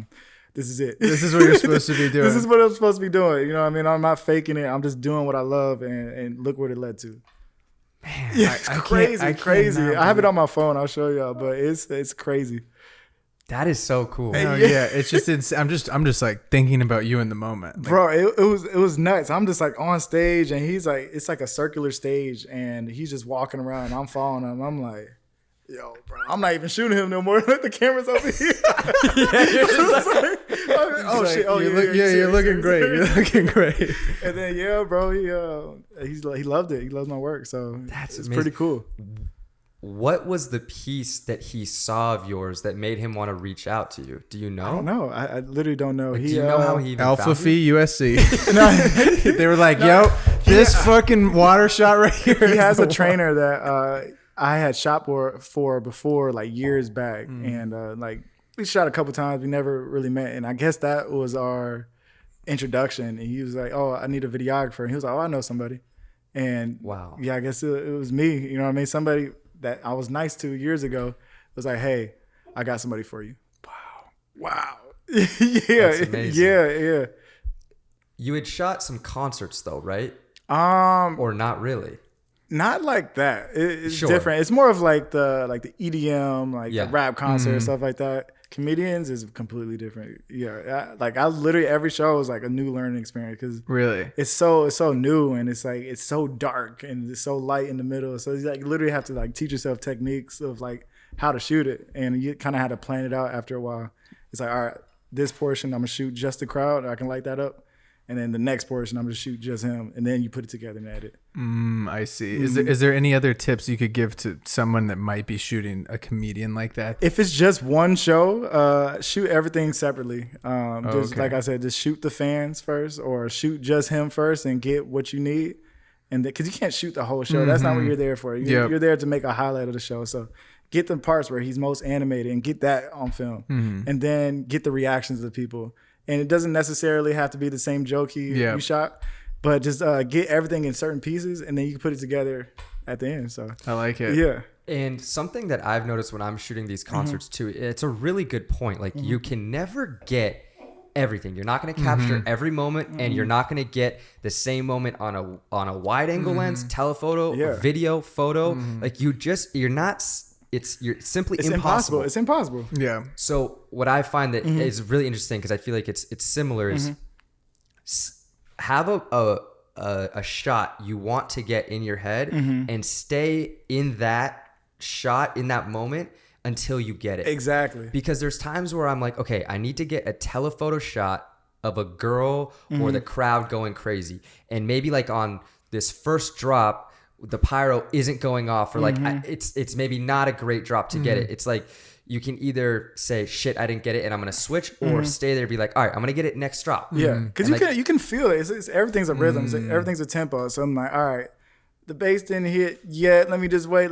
this is it. This is what you're supposed to be doing. This is what I'm supposed to be doing. You know what I mean? I'm not faking it. I'm just doing what I love, and look what it led to. Man, yeah, it's crazy. I have it on my phone. I'll show y'all, but it's crazy. That is so cool. Oh, yeah, it's just I'm just like thinking about you in the moment, like, bro. It was nuts. I'm just like on stage, and he's like, it's like a circular stage, and he's just walking around. And I'm following him. I'm like, yo, bro, I'm not even shooting him no more. The camera's over here. You're looking great. You're looking great. And then bro, he loved it. He loves my work, so it's pretty cool. What was the piece that he saw of yours that made him want to reach out to you? Do you know? I don't know. I literally don't know. Like, do you know how he even Alpha found Phi you? USC. They were like, this fucking water shot right here. He has a trainer that I had shot for before, like years back. And like we shot a couple times. We never really met. And I guess that was our introduction. And he was like, oh, I need a videographer. And he was like, oh, I know somebody. And wow. Yeah, I guess it was me. You know what I mean? Somebody that I was nice to years ago was like, hey, I got somebody for you. Wow. That's amazing. Yeah. You had shot some concerts though, right? Or not really? Not like that. It's different. It's more of like the EDM, the rap concert, stuff like that. Comedians is completely different. Yeah, I literally every show is like a new learning experience because really it's so new and it's like it's so dark and it's so light in the middle. So you like literally have to like teach yourself techniques of like how to shoot it, and you kind of had to plan it out after a while. It's like, all right, this portion I'm gonna shoot just the crowd. I can light that up. And then the next portion, I'm going to shoot just him. And then you put it together and edit. I see. Is there any other tips you could give to someone that might be shooting a comedian like that? If it's just one show, shoot everything separately. Like I said, just shoot the fans first or shoot just him first and get what you need. And because you can't shoot the whole show. That's not what you're there for. You're there to make a highlight of the show. So get the parts where he's most animated and get that on film. And then get the reactions of the people. And it doesn't necessarily have to be the same joke you shot, but just get everything in certain pieces, and then you can put it together at the end. So I like it. Yeah. And something that I've noticed when I'm shooting these concerts too, it's a really good point. Like you can never get everything. You're not going to capture every moment, and you're not going to get the same moment on a wide angle lens, telephoto, video, photo. Like you're not. It's simply impossible. It's impossible. Yeah. So what I find that is really interesting, because I feel like it's similar, is have a shot you want to get in your head and stay in that shot in that moment until you get it. Exactly. Because there's times where I'm like, okay, I need to get a telephoto shot of a girl or the crowd going crazy, and maybe like on this first drop, the pyro isn't going off, or like it's maybe not a great drop to get it. It's like you can either say, shit, I didn't get it and I'm gonna switch, or stay there and be like, all right, I'm gonna get it next drop. Yeah, because you can feel it. It's everything's a rhythm. Everything's a tempo. So I'm like, all right, the bass didn't hit yet. Let me just wait.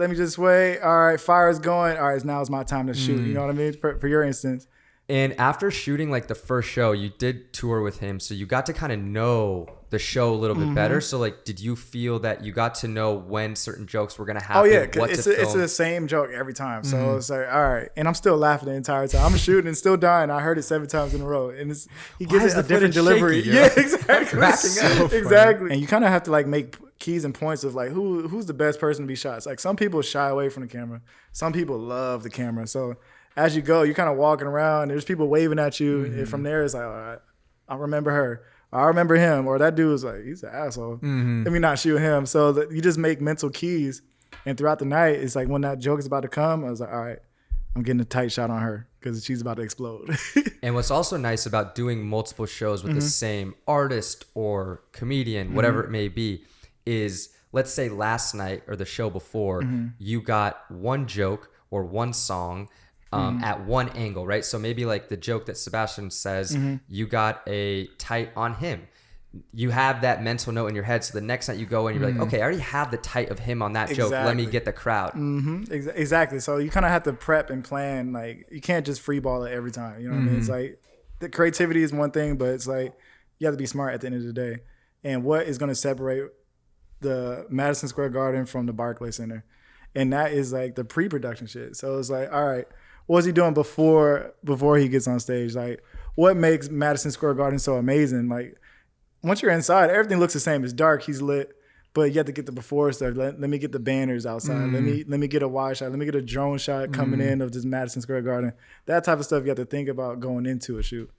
All right, fire's going. All right, now's my time to shoot. You know what I mean? For your instance. And after shooting like the first show, you did tour with him, so you got to kind of know the show a little bit better. So like, did you feel that you got to know when certain jokes were gonna happen? Oh yeah, it's the same joke every time. So it's like, all right, and I'm still laughing the entire time. I'm shooting and still dying. I heard it 7 times in a row, and he gives it a different delivery. Shaky, yeah, exactly. So exactly. And you kind of have to like make keys and points of like who's the best person to be shot. It's like some people shy away from the camera. Some people love the camera. So as you go, you're kind of walking around. There's people waving at you. And from there, it's like, all right, I remember her. I remember him. Or that dude was like, he's an asshole. Let me not shoot him. So you just make mental keys. And throughout the night, it's like when that joke is about to come, I was like, all right, I'm getting a tight shot on her. because she's about to explode. And what's also nice about doing multiple shows with the same artist or comedian, whatever it may be, is let's say last night or the show before, you got one joke or one song at one angle, right? So maybe like the joke that Sebastian says, you got a tight on him. You have that mental note in your head. So the next night you go and you're like, okay, I already have the tight of him on that joke. Let me get the crowd. Exactly. So you kind of have to prep and plan. Like you can't just free ball it every time. You know what I mean? It's like the creativity is one thing, but it's like you have to be smart at the end of the day. And what is going to separate the Madison Square Garden from the Barclays Center? And that is like the pre-production shit. So it's like, all right, what's he doing before he gets on stage? Like what makes Madison Square Garden so amazing? Like once you're inside, everything looks the same. It's dark, he's lit, but you have to get the before stuff. Let me get the banners outside. Let me get a wide shot. Let me get a drone shot coming in of this Madison Square Garden. That type of stuff you have to think about going into a shoot.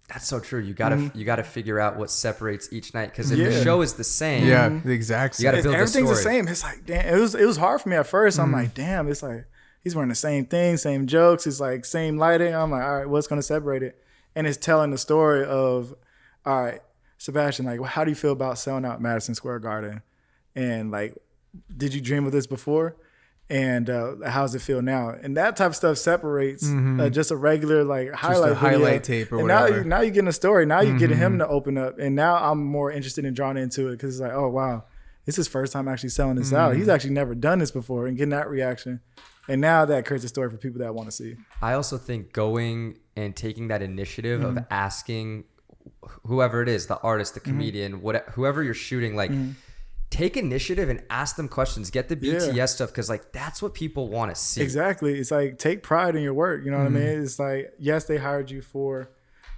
That's so true. You gotta figure out what separates each night, because if the show is the same, the exact same. You gotta build everything's the the story. same. It's like damn. It was hard for me at first. I'm like damn. It's like he's wearing the same thing, same jokes. It's like same lighting. I'm like all right, what's gonna separate it? And it's telling the story of all right. Sebastian, like, how do you feel about selling out Madison Square Garden? And like, did you dream of this before? And how does it feel now? And that type of stuff separates just a regular like highlight tape or and whatever. Now you're getting a story. Now you're getting him to open up. And now I'm more interested in drawing into it because it's like, oh wow, this is his first time actually selling this out. He's actually never done this before and getting that reaction. And now that creates a story for people that want to see. I also think going and taking that initiative of asking whoever it is, the artist, the comedian, whoever you're shooting, like take initiative and ask them questions, get the BTS stuff, because like that's what people want to see. Exactly. It's like take pride in your work. You know what I mean? It's like, yes, they hired you for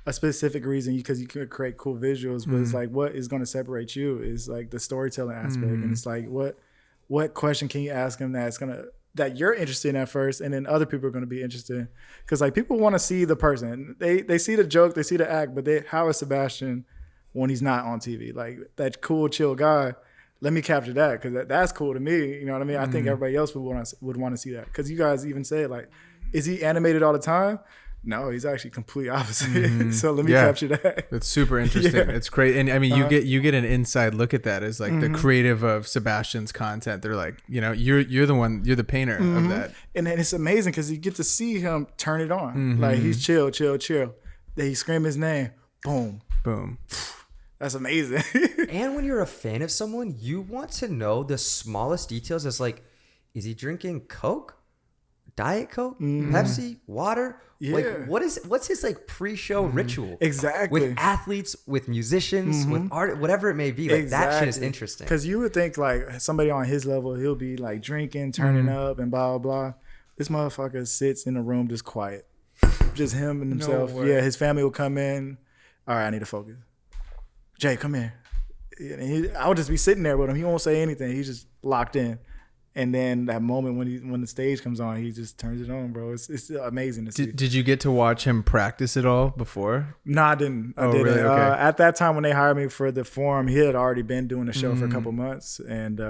a specific reason because you could create cool visuals, but it's like what is going to separate you is like the storytelling aspect. And it's like what question can you ask them that you're interested in at first, and then other people are going to be interested, because like people want to see the person. They see the joke, they see the act, but how is Sebastian when he's not on TV? Like that cool, chill guy. Let me capture that because that's cool to me. You know what I mean? I think everybody else would want to see that, because you guys even said like, is he animated all the time? No, he's actually complete opposite. So let me capture that. It's super interesting. It's great. And I mean, you get an inside look at that as like the creative of Sebastian's content. They're like, you know, you're the painter of that. And then it's amazing because you get to see him turn it on. Like he's chill. Then he scream his name. Boom. Boom. That's amazing. And when you're a fan of someone, you want to know the smallest details. It's like, is he drinking Coke? Diet Coke, Pepsi, water. Yeah. Like what's his like pre-show ritual? Exactly. With athletes, with musicians, with art, whatever it may be. Like that shit is interesting. Because you would think like somebody on his level, he'll be like drinking, turning up, and blah blah blah. This motherfucker sits in a room just quiet, just him and himself. No way. Yeah, his family will come in. All right, I need to focus. Jay, come in. And I would just be sitting there with him. He won't say anything. He's just locked in. And then that moment when the stage comes on, he just turns it on, bro. It's amazing to see. Did you get to watch him practice it all before? No, I didn't. I didn't. Really? Okay. At that time when they hired me for the forum, he had already been doing the show for a couple months, and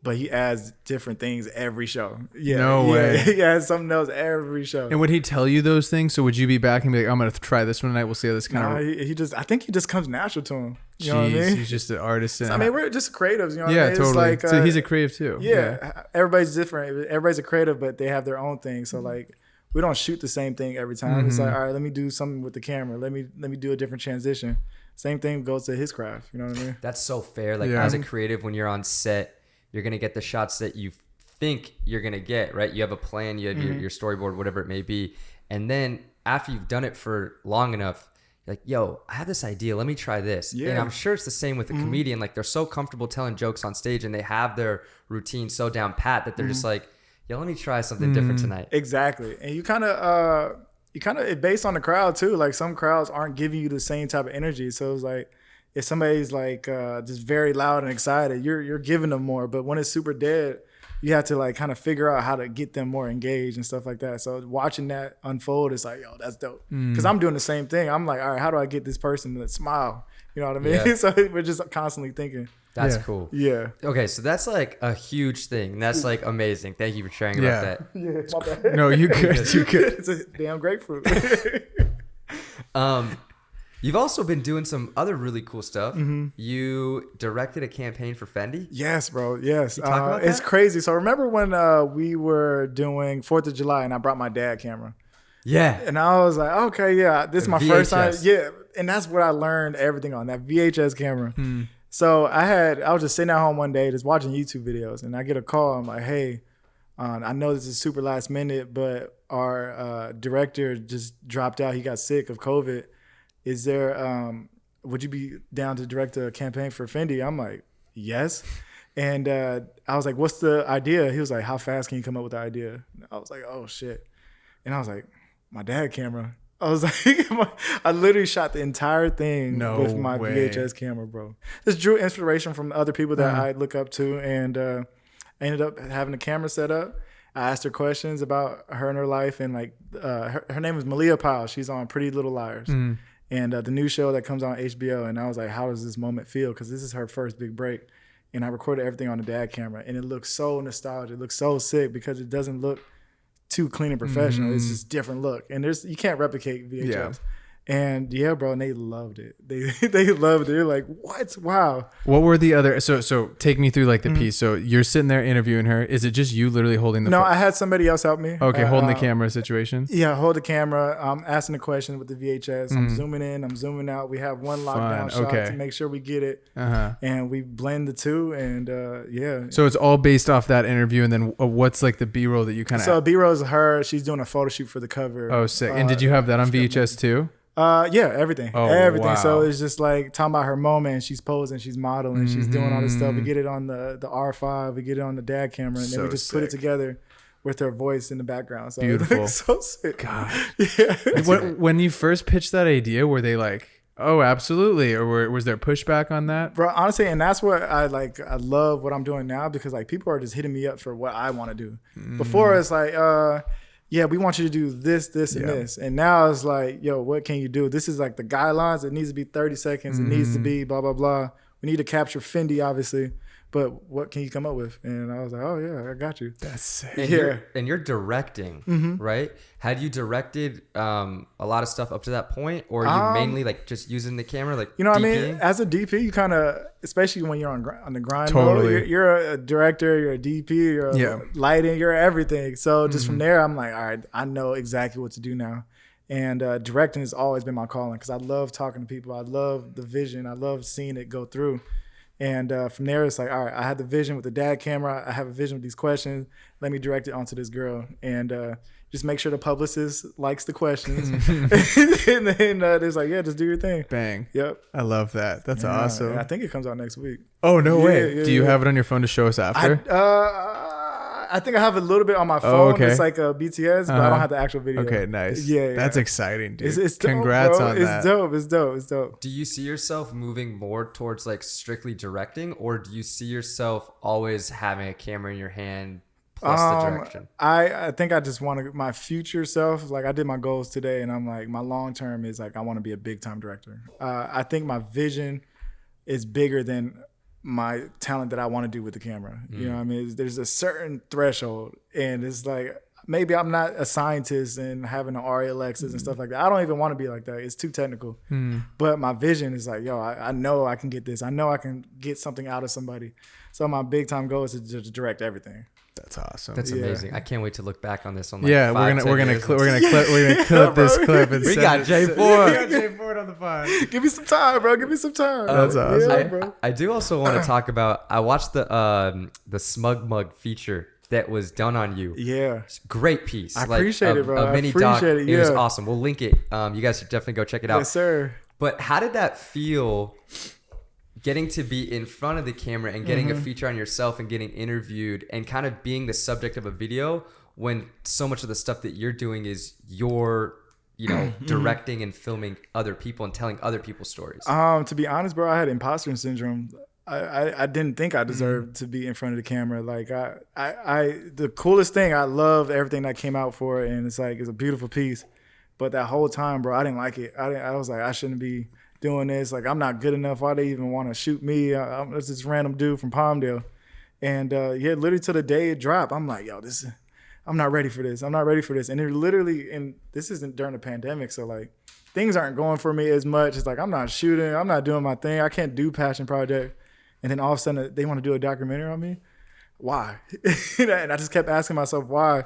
but he adds different things every show. Yeah, No way. He adds something else every show. And would he tell you those things? So would you be back and be like, I'm going to try this one tonight. We'll see how this kind of... he just, I think he just comes natural to him. You know what I mean? He's just an artist. I mean, we're just creatives. You know what I mean? Totally. It's like, so he's a creative too. Yeah, everybody's different. Everybody's a creative, but they have their own thing. So like, we don't shoot the same thing every time. It's like, all right, let me do something with the camera. Let me do a different transition. Same thing goes to his craft. You know what I mean? That's so fair. Like as a creative, when you're on set, you're going to get the shots that you think you're going to get, right? You have a plan, you have your storyboard, whatever it may be. And then after you've done it for long enough, you're like, yo, I have this idea. Let me try this. Yeah. And I'm sure it's the same with a comedian. Like they're so comfortable telling jokes on stage and they have their routine so down pat that they're just like, yo, let me try something different tonight. Exactly. And you kind of it's based on the crowd too. Like some crowds aren't giving you the same type of energy. So it's like, if somebody's like just very loud and excited, you're giving them more. But when it's super dead, you have to like kind of figure out how to get them more engaged and stuff like that. So watching that unfold, it's like, yo, that's dope. Because I'm doing the same thing. I'm like, all right, how do I get this person to smile? You know what I mean? Yeah. So we're just constantly thinking. That's Yeah. cool. Yeah. Okay, so that's like a huge thing. That's like amazing. Thank you for sharing Yeah. about that. Yeah. My bad. No, you good. You good. It's a damn grapefruit. You've also been doing some other really cool stuff. Mm-hmm. You directed a campaign for Fendi. Yes, bro. Yes. talk about It's that? crazy. So remember when we were doing 4th of July and I brought my dad camera? Yeah. And I was like, okay, yeah, this is my first time. VHS. Yeah. And that's what I learned everything on, that VHS camera. So I was just sitting at home one day just watching YouTube videos and I get a call. I'm like, hey, I know this is super last minute, but our director just dropped out. He got sick of COVID. Is there, would you be down to direct a campaign for Fendi? I'm like, yes. And I was like, what's the idea? He was like, how fast can you come up with the idea? I was like, oh shit. And I was like, my dad camera. I was like, I literally shot the entire thing No with my way. VHS camera, bro. Just drew inspiration from other people that I look up to, and I ended up having the camera set up. I asked her questions about her and her life, and like her name is Malia Powell. She's on Pretty Little Liars, and the new show that comes on HBO. And I was like, how does this moment feel? Because this is her first big break, and I recorded everything on the dad camera, and it looks so nostalgic. It looks so sick because it doesn't look too clean and professional. It's just different look, and you can't replicate VHS. Yeah. And yeah, bro, and they loved it. They loved it. They're like, what? Wow. What were the other? So take me through like the piece. So you're sitting there interviewing her. Is it just you literally holding the? No, I had somebody else help me. Okay, holding the camera situation. Yeah, hold the camera. I'm asking the question with the VHS. I'm zooming in. I'm zooming out. We have one lockdown shot Okay. to make sure we get it, Uh-huh. and we blend the two. And yeah. So it's all based off that interview, and then what's like the B-roll that you kind of? So B-roll is her. She's doing a photo shoot for the cover. Oh, sick! And did you have that on VHS too? Yeah, everything. Oh, everything. wow. So it's just like talking about her moment. And she's posing, she's modeling, she's doing all this stuff. We get it on the R5, we get it on the dad camera, and then we So just put it sick. together with her voice in the background. So Beautiful. It's so sick. God. Yeah. When you first pitched that idea, were they like, "Oh, absolutely," or was there pushback on that? Bro, honestly, and that's what I like. I love what I'm doing now because like people are just hitting me up for what I want to do. Before it's like, yeah, we want you to do this, this, and Yeah. this. And now it's like, yo, what can you do? This is like the guidelines. It needs to be 30 seconds. It needs to be blah, blah, blah. We need to capture Fendi, obviously. But what can you come up with? And I was like, oh, yeah, I got you. That's sick. And Yeah. you're directing, right? Had you directed a lot of stuff up to that point, or are you mainly like just using the camera, like You know what I DPing? mean? As a DP, you kind of, especially when you're on the grind Totally. mode, you're a director, you're a DP, you're a Yeah. lighting, you're everything. So just from there, I'm like, all right, I know exactly what to do now. And directing has always been my calling because I love talking to people. I love the vision. I love seeing it go through. And from there, it's like, all right, I had the vision with the dad camera. I have a vision with these questions. Let me direct it onto this girl. And just make sure the publicist likes the questions. And then there's like, yeah, just do your thing. Bang. Yep. I love that. That's Yeah, awesome. and I think it comes out next week. Oh, no way. yeah, Do you yeah. have it on your phone to show us after? I think I have a little bit on my phone. okay. It's like a BTS, but I don't have the actual video. Okay, nice. Yeah, That's exciting, dude. It's dope, Congrats bro. on It's that. dope. It's dope. It's dope. Do you see yourself moving more towards like strictly directing, or do you see yourself always having a camera in your hand plus the direction? I think I just want to, my future self, like I did my goals today and I'm like, my long term is like, I want to be a big time director. I think my vision is bigger than my talent that I want to do with the camera. You know what I mean? There's a certain threshold and it's like, maybe I'm not a scientist and having an Arri Alexas and stuff like that. I don't even want to be like that. It's too technical. But my vision is like, yo, I know I can get this. I know I can get something out of somebody. So my big time goal is to just direct everything. That's awesome. That's Yeah. amazing. I can't wait to look back on this on like yeah, 5, 10 we're gonna years. clip this clip and We send got it- J4. We got J4 on the pod. Give me some time, bro. Give me some time. That's awesome. Yeah, bro. I do also want to talk about. I watched the Smug Mug feature that was done on you. Yeah. Great piece. I appreciate it, bro. A I mini doc. appreciate it, It was yeah. awesome. We'll link it. You guys should definitely go check it out. Yes, sir. But how did that feel? Getting to be in front of the camera and getting a feature on yourself and getting interviewed and kind of being the subject of a video when so much of the stuff that you're doing is you're, directing and filming other people and telling other people's stories. To be honest, bro, I had imposter syndrome. I didn't think I deserved to be in front of the camera. Like I the coolest thing, I loved everything that came out for it, and it's like it's a beautiful piece. But that whole time, bro, I didn't like it. I was like, I shouldn't be doing this. Like, I'm not good enough. Why they even want to shoot me? I'm just this random dude from Palmdale. And literally to the day it dropped, I'm like, yo, I'm not ready for this. I'm not ready for this. And it literally, and this isn't during the pandemic, so like things aren't going for me as much. It's like I'm not shooting, I'm not doing my thing. I can't do passion project. And then all of a sudden they want to do a documentary on me. Why? And I just kept asking myself why.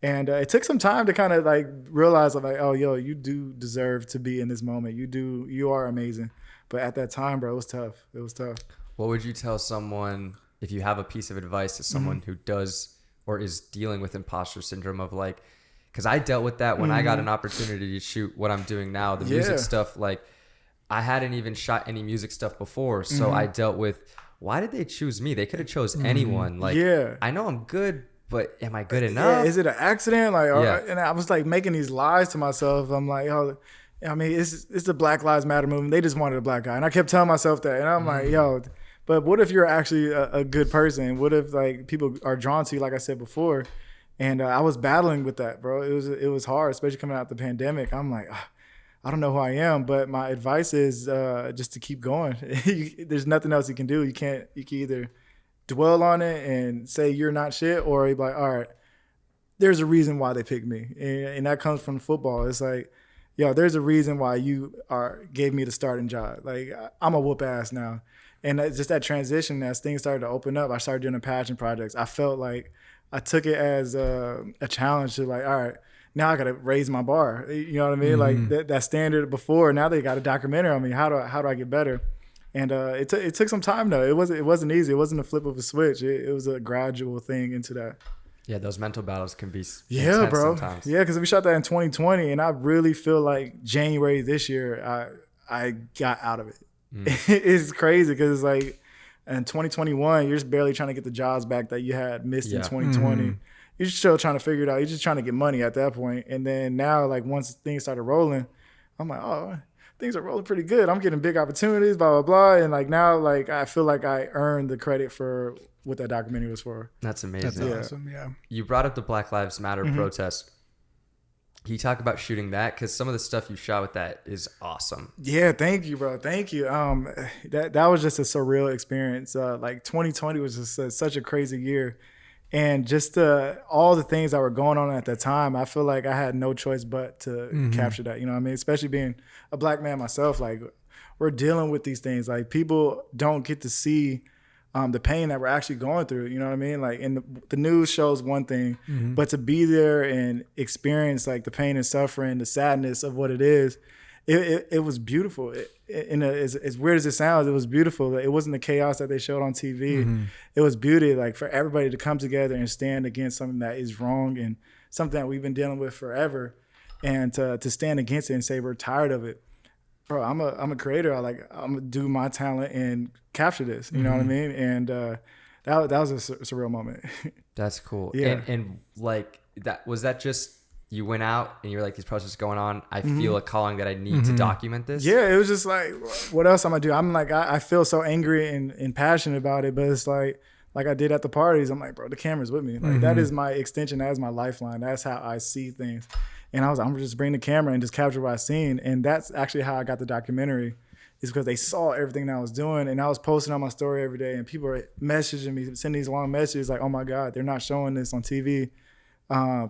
And it took some time to kind of like realize like, oh, yo, you do deserve to be in this moment. You are amazing. But at that time, bro, it was tough. It was tough. What would you tell someone if you have a piece of advice to someone who does or is dealing with imposter syndrome of like, because I dealt with that when I got an opportunity to shoot what I'm doing now, the music stuff. Like I hadn't even shot any music stuff before. So I dealt with, why did they choose me? They could have chose anyone. Like, I know I'm good, but am I good enough? Yeah, is it an accident? Like, and I was like making these lies to myself. I'm like, oh, I mean, it's the Black Lives Matter movement. They just wanted a black guy. And I kept telling myself that. And I'm like, yo, but what if you're actually a good person? What if like people are drawn to you, like I said before? And I was battling with that, bro. It was hard, especially coming out the pandemic. I'm like, I don't know who I am, but my advice is just to keep going. There's nothing else you can do. You can either dwell on it and say you're not shit, or you're like, all right, there's a reason why they picked me. And that comes from football. It's like, yo, there's a reason why you gave me the starting job. Like, I'm a whoop ass now. And just that transition, as things started to open up, I started doing the passion projects. I felt like I took it as a challenge to like, all right, now I got to raise my bar. You know what I mean? Like that standard before, now they got a documentary on me. How do I get better? And it took some time though. It wasn't easy. It wasn't a flip of a switch. It was a gradual thing into that. Yeah, those mental battles can be intense bro. Sometimes. Yeah, because we shot that in 2020, and I really feel like January this year, I got out of it. It's crazy because it's like in 2021, you're just barely trying to get the jobs back that you had missed in 2020. You're still trying to figure it out. You're just trying to get money at that point. And then now, like once things started rolling, I'm like, oh, things are rolling pretty good. I'm getting big opportunities, blah, blah, blah. And like now, like I feel like I earned the credit for what that documentary was for. That's amazing. That's awesome, yeah. You brought up the Black Lives Matter protest. Can you talk about shooting that? Because some of the stuff you shot with that is awesome. Yeah, thank you, bro. Thank you. That was just a surreal experience. Like 2020 was just such a crazy year. And just all the things that were going on at that time, I feel like I had no choice but to capture that. You know what I mean? Especially being a black man myself, like we're dealing with these things. Like people don't get to see the pain that we're actually going through. You know what I mean? Like, and the news shows one thing, but to be there and experience like the pain and suffering, the sadness of what it is, it was beautiful. As weird as it sounds, it was beautiful. It wasn't the chaos that they showed on TV. It was beauty, like for everybody to come together and stand against something that is wrong and something that we've been dealing with forever, and to stand against it and say we're tired of it. Bro, I'm a creator. I'm gonna do my talent and capture this. You know what I mean? And that was a surreal moment. That's cool. Yeah. And like that, was that just you went out and you're like, these processes going on, I feel a calling that I need to document this? Yeah, it was just like, what else am I gonna do? I'm like, I feel so angry and passionate about it, but it's like I did at the parties. I'm like, bro, the camera's with me. Like that is my extension. That is my lifeline. That's how I see things. And I'm just bring the camera and just capture what I seen. And that's actually how I got the documentary, is because they saw everything that I was doing. And I was posting on my story every day, and people were messaging me, sending these long messages like, oh my God, they're not showing this on TV.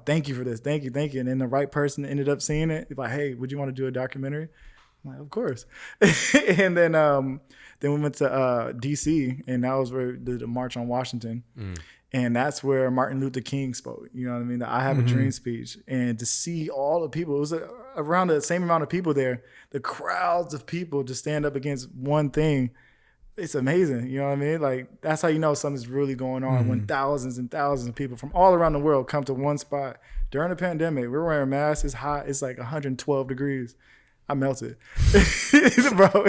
Thank you for this. Thank you. And then the right person ended up seeing it. Like, hey, would you want to do a documentary? I'm like, of course. And then we went to DC, and that was where we did the March on Washington. And that's where Martin Luther King spoke. You know what I mean? The I Have a Dream speech. And to see all the people, it was around the same amount of people there, the crowds of people to stand up against one thing. It's amazing. You know what I mean? Like, that's how you know something's really going on when thousands and thousands of people from all around the world come to one spot. During the pandemic, we're wearing masks. It's hot. It's like 112 degrees. I melted. Bro,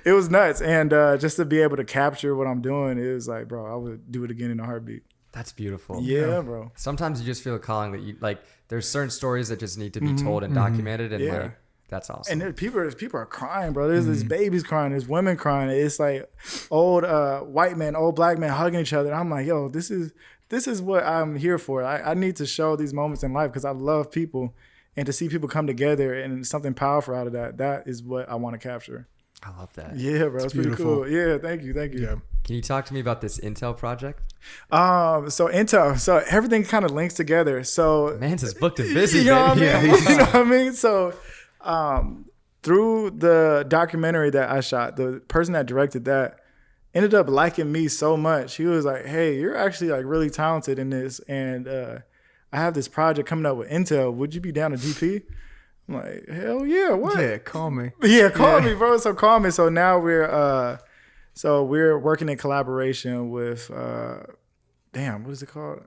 it was nuts. And just to be able to capture what I'm doing, it was like, bro, I would do it again in a heartbeat. That's beautiful. Yeah, bro. Sometimes you just feel a calling that you like, there's certain stories that just need to be told and documented, and like, that's awesome. And people are crying, bro. There's babies crying. There's women crying. It's like old white men, old black men hugging each other. And I'm like, yo, this is what I'm here for. I need to show these moments in life because I love people. And to see people come together and something powerful out of that is what I want to capture. I love that. Yeah, bro, it's pretty beautiful. cool. Yeah, thank you. Yeah. Can you talk to me about this Intel project? So Intel, so everything kind of links together. So Man's is booked and busy, you know what I baby. mean? You know what I mean? So through the documentary that I shot, the person that directed that ended up liking me so much. He was like, "Hey, you're actually like really talented in this, and I have this project coming up with Intel. Would you be down to DP?" I'm like, "Hell yeah, what? Yeah, call me. Yeah, call me, bro. So call me." So now we're working in collaboration with what is it called?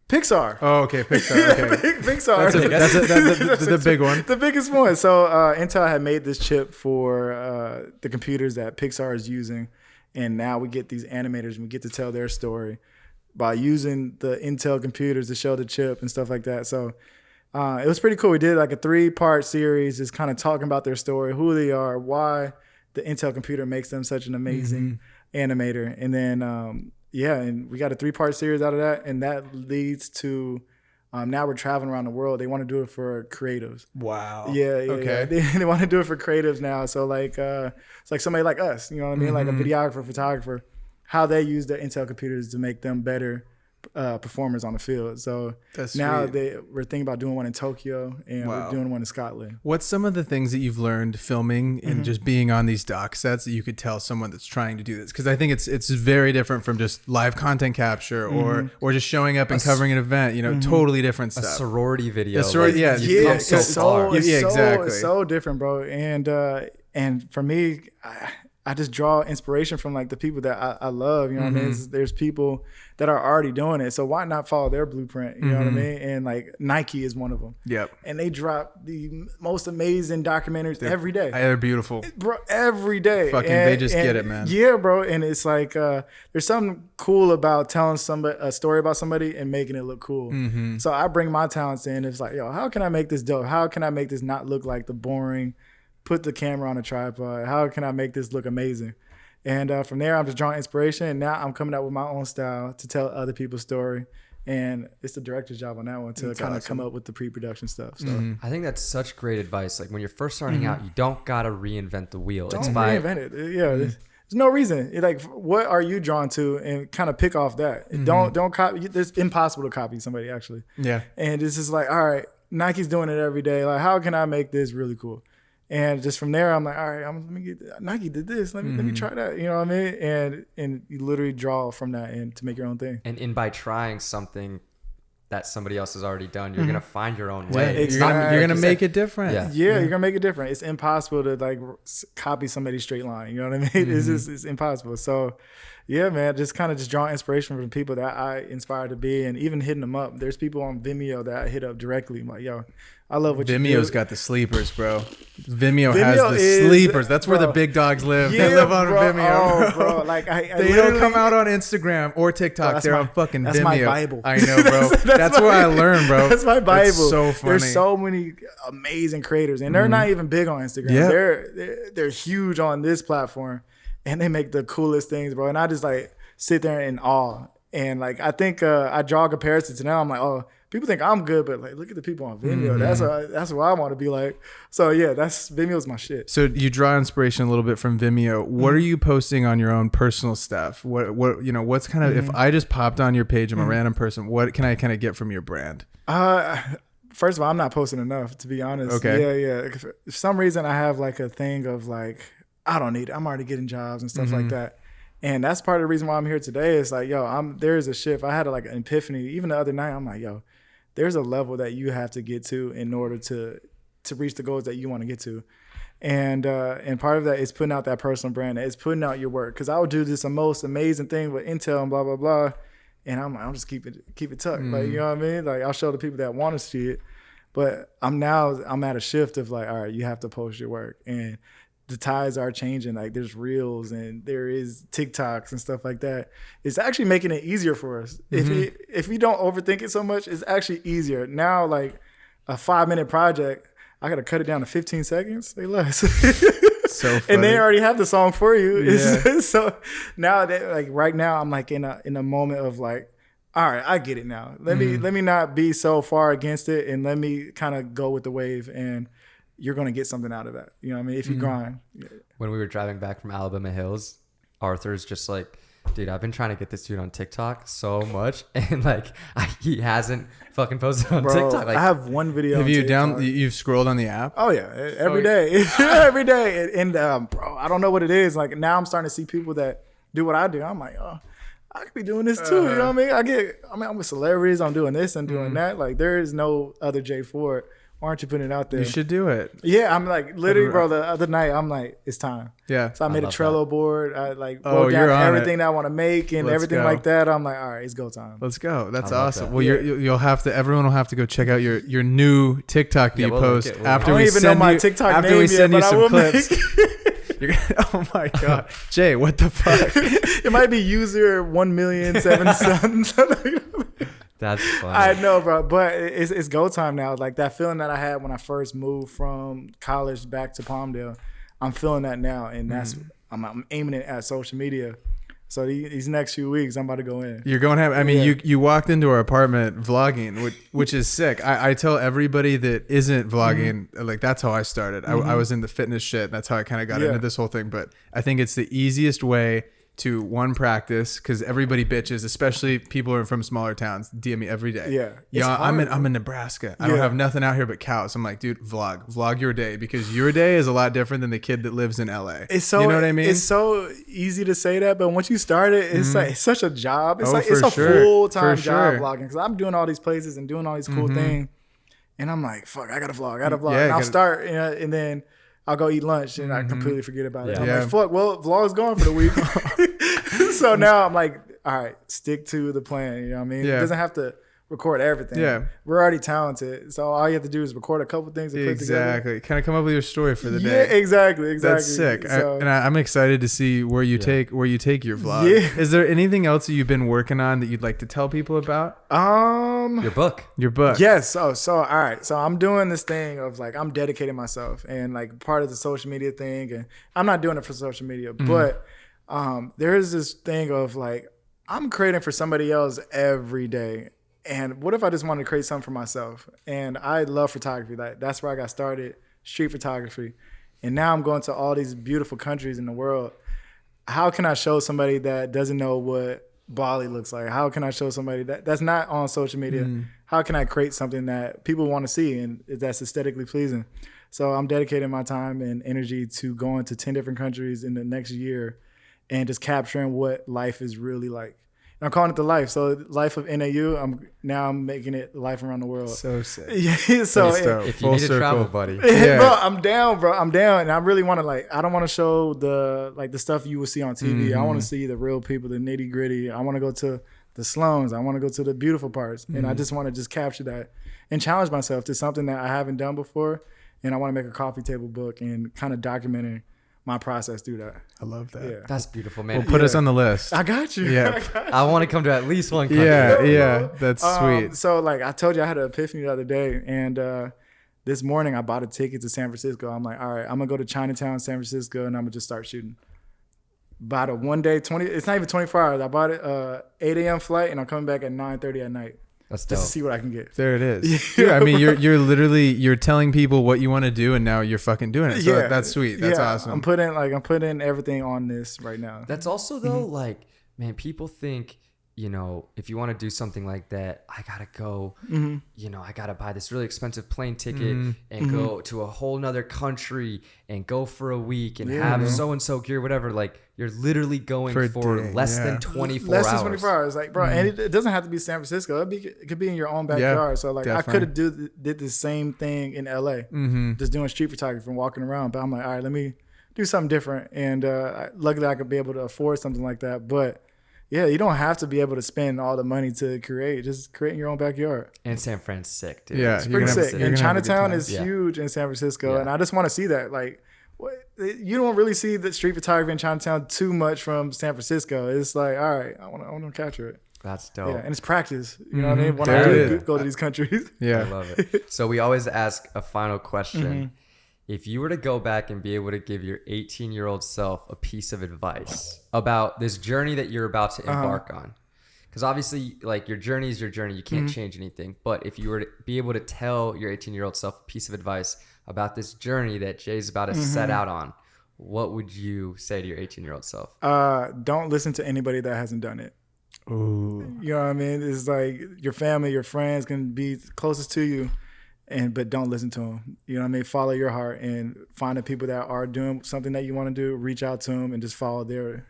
Pixar. Oh, okay, Pixar. Okay. Pixar. That's the big one. The biggest one. So Intel had made this chip for the computers that Pixar is using, and now we get these animators and we get to tell their story by using the Intel computers to show the chip and stuff like that. So it was pretty cool. We did like a 3-part series, just kind of talking about their story, who they are, why the Intel computer makes them such an amazing animator. And then, and we got a 3-part series out of that. And that leads to now we're traveling around the world. They want to do it for creatives. Wow. Yeah. Okay. They want to do it for creatives now. So like, it's like somebody like us, you know what I mean? Like a videographer, photographer, how they use the Intel computers to make them better performers on the field. So That's now sweet. we're thinking about doing one in Tokyo, and Wow. we're doing one in Scotland. What's some of the things that you've learned filming and just being on these doc sets that you could tell someone that's trying to do this? Because I think it's very different from just live content capture or just showing up and covering an event. You know, totally different A stuff. sorority video. A sorority, yeah. Yeah, It's it's so- yeah, exactly. It's so different, bro. And for me, I just draw inspiration from like the people that I love. You know what I mean? There's people that are already doing it, so why not follow their blueprint? You know what I mean? And like Nike is one of them. Yep. And they drop the most amazing documentaries every day. They're beautiful. Bro, every day. They just get it, man. Yeah, bro. And it's like there's something cool about telling somebody a story about somebody and making it look cool. So I bring my talents in. It's like, yo, how can I make this dope? How can I make this not look like the boring, put the camera on a tripod? How can I make this look amazing? And from there, I'm just drawing inspiration. And now I'm coming out with my own style to tell other people's story. And it's the director's job on that one to kind of come up with the pre-production stuff. So I think that's such great advice. Like when you're first starting out, you don't gotta reinvent the wheel. don't reinvent it. Yeah, there's no reason. Like, what are you drawn to, and kind of pick off that. Don't copy. It's impossible to copy somebody actually. Yeah. And it's just like, all right, Nike's doing it every day. Like, how can I make this really cool? And just from there, I'm like, all right, let me get Nike did this. Let me try that. You know what I mean? And you literally draw from that and to make your own thing. And by trying something that somebody else has already done, you're gonna find your own way. exactly. You're gonna make it different. Yeah. Yeah, you're gonna make it different. It's impossible to like copy somebody's straight line. You know what I mean? It's impossible. So, yeah, man, just kind of just drawing inspiration from people that I inspired to be, and even hitting them up. There's people on Vimeo that I hit up directly. I'm like, yo, I love what you do. Vimeo's got the sleepers, bro. Vimeo has the sleepers. That's where the big dogs live. Yeah, they live on bro. Vimeo, Oh, bro. Like I they don't literally come out on Instagram or TikTok. They're on fucking that's Vimeo. my Bible. I know, bro. that's where I learn, bro. That's my Bible. It's so funny. There's so many amazing creators, and they're not even big on Instagram. Yeah. They're huge on this platform, and they make the coolest things, bro. And I just like sit there in awe. And like I think I draw a comparison to now. I'm like, oh, people think I'm good, but like look at the people on Vimeo. That's what I want to be like. So yeah, Vimeo's my shit. So you draw inspiration a little bit from Vimeo. What are you posting on your own personal stuff? What's kind of if I just popped on your page, I'm a random person, what can I kind of get from your brand? First of all, I'm not posting enough, to be honest. Okay. Yeah. For some reason I have like a thing of like, I don't need it. I'm already getting jobs and stuff like that. And that's part of the reason why I'm here today. Is like, yo, there's a shift. I had like an epiphany. Even the other night, I'm like, yo, there's a level that you have to get to in order to reach the goals that you want to get to. And part of that is putting out that personal brand. It's putting out your work. Because I would do this most amazing thing with Intel and blah, blah, blah. And I'm like, I'll just keep it tucked. Like, you know what I mean? Like, I'll show the people that want to see it. But I'm at a shift of like, all right, you have to post your work. And the tides are changing. Like there's reels and there is TikToks and stuff like that. It's actually making it easier for us. If we don't overthink it so much, it's actually easier. Now, like a 5-minute project, I got to cut it down to 15 seconds, say less. So funny. And they already have the song for you. Yeah. So now right now I'm like in a moment of like, all right, I get it now. Let me not be so far against it, and let me kind of go with the wave, and you're going to get something out of that. You know what I mean? If you grind. Yeah. when we were driving back from Alabama Hills, Arthur's just like, dude, I've been trying to get this dude on TikTok so much, and like he hasn't fucking posted on TikTok. Like, I have one video. Have on you TikTok. you've scrolled on the app? Oh yeah, every day, every day. And bro, I don't know what it is. Like now, I'm starting to see people that do what I do. I'm like, oh, I could be doing this too. You know what I mean? I'm with celebrities. I'm doing this and doing that. Like there is no other Jay Ford. Why aren't you putting it out there? You should do it. Yeah, I'm like literally, bro. The other night, I'm like, it's time. Yeah. So I made a Trello board. I like Oh, wrote down you're on everything it. that I want to make and Let's everything go. like that. I'm like, all right, it's go time. Let's go. That's I love awesome. that. Well, you'll have to. Everyone will have to go check out your new TikTok that Yeah, you we'll link post it. We'll after I we don't even send know my you TikTok after name we yet, send you but I some will clips. make You're gonna, oh my god, Jay, what the fuck? it might be user 1,000,007. that's funny. I know, bro, but it's go time now. Like that feeling that I had when I first moved from college back to Palmdale, I'm feeling that now, and that's I'm aiming it at social media. So these next few weeks, I'm about to go in. You're going to have. I mean, Yeah. you walked into our apartment vlogging, which is sick. I tell everybody that isn't vlogging, like that's how I started. I was into fitness shit. That's how I kind of got into this whole thing. But I think it's the easiest way to practice, because everybody bitches, especially people who are from smaller towns, DM me every day. Yeah. Yeah, I'm in Nebraska. I don't have nothing out here but cows. I'm like, dude, vlog your day, because your day is a lot different than the kid that lives in LA. It's so, you know what I mean? It's so easy to say that, but once you start it, it's like it's such a job. It's Oh, like it's for a sure. full-time For job sure. vlogging, because I'm doing all these places and doing all these cool things, and I'm like, fuck, I gotta vlog, Yeah, and you I'll gotta- start, and then I'll go eat lunch, and I completely forget about it. I'm Yeah. like, fuck, well, vlog's gone for the week. So now I'm like, all right, stick to the plan. You know what I mean? Yeah. It doesn't have to record everything. Yeah. We're already talented, so all you have to do is record a couple things and put together. Exactly. Kind of come up with your story for the Yeah, day. exactly. That's sick. So, I'm excited to see where you take your vlog. Yeah. Is there anything else that you've been working on that you'd like to tell people about? Your book. Your book. Yes. So all right. So I'm doing this thing of like I'm dedicating myself, and like part of the social media thing, and I'm not doing it for social media, but there is this thing of like I'm creating for somebody else every day. And what if I just wanted to create something for myself? And I love photography. That's where I got started, street photography. And now I'm going to all these beautiful countries in the world. How can I show somebody that doesn't know what Bali looks like? How can I show somebody that's not on social media? How can I create something that people want to see and that's aesthetically pleasing? So I'm dedicating my time and energy to going to 10 different countries in the next year and just capturing what life is really like. And I'm calling it the life. So life of NAU, I'm making it life around the world. So sick. Yeah, so That's dope. If you Full need to travel, circle. buddy. Yeah. bro, I'm down, and I really want to I don't want to show the stuff you will see on TV. I want to see the real people, the nitty gritty. I want to go to the slums. I want to go to the beautiful parts, and I just want to capture that and challenge myself to something that I haven't done before. And I want to make a coffee table book and kind of documenting my process through that. I love that. Yeah, That's beautiful, man. Well, put us on the list. I got you. Yeah. I got you. I want to come to at least one country. Yeah, that's sweet. So like I told you, I had an epiphany the other day, and this morning I bought a ticket to San Francisco. I'm like, all right, I'm gonna go to Chinatown, San Francisco, and I'm gonna just start shooting. Bought a one day, it's not even 24 hours. I bought it 8 a.m. flight, and I'm coming back at 9:30 at night That's just dope. to see what I can get. There it is. Dude, I mean, you're literally telling people what you want to do, and now you're fucking doing it. So that's sweet. That's awesome. I'm putting everything on this right now. That's also though, like, man, people think, if you want to do something like that, I gotta go, I gotta buy this really expensive plane ticket and go to a whole nother country and go for a week and have so-and-so gear, whatever. Like, you're literally going For a for day, less yeah. than 24 Less hours. than 24 hours, like, bro, and it doesn't have to be San Francisco. It could be in your own backyard. So like, definitely. I could have did the same thing in LA, just doing street photography and walking around. But I'm like, all right, let me do something different. And luckily, I could be able to afford something like that. But yeah, you don't have to be able to spend all the money to create. Just create in your own backyard. And San Fran's sick, dude. Yeah, It's you're Pretty gonna have- sick. you're And gonna have a good Chinatown time. is Yeah. huge in San Francisco, Yeah. and I just want to see that. Like, you don't really see the street photography in Chinatown too much from San Francisco. It's like, all right, I want to capture it. That's dope. Yeah, and it's practice. You know what I mean? When There I it do is. go to these countries. I Yeah. love it. So we always ask a final question. If you were to go back and be able to give your 18-year-old self a piece of advice about this journey that you're about to embark on, because obviously, like, your journey is your journey. You can't change anything. But if you were to be able to tell your 18-year-old self a piece of advice about this journey that Jay's about to set out on, what would you say to your 18-year-old self? Don't listen to anybody that hasn't done it. Ooh. You know what I mean? It's like your family, your friends can be closest to you, but don't listen to them. You know what I mean? Follow your heart and find the people that are doing something that you want to do. Reach out to them and just follow their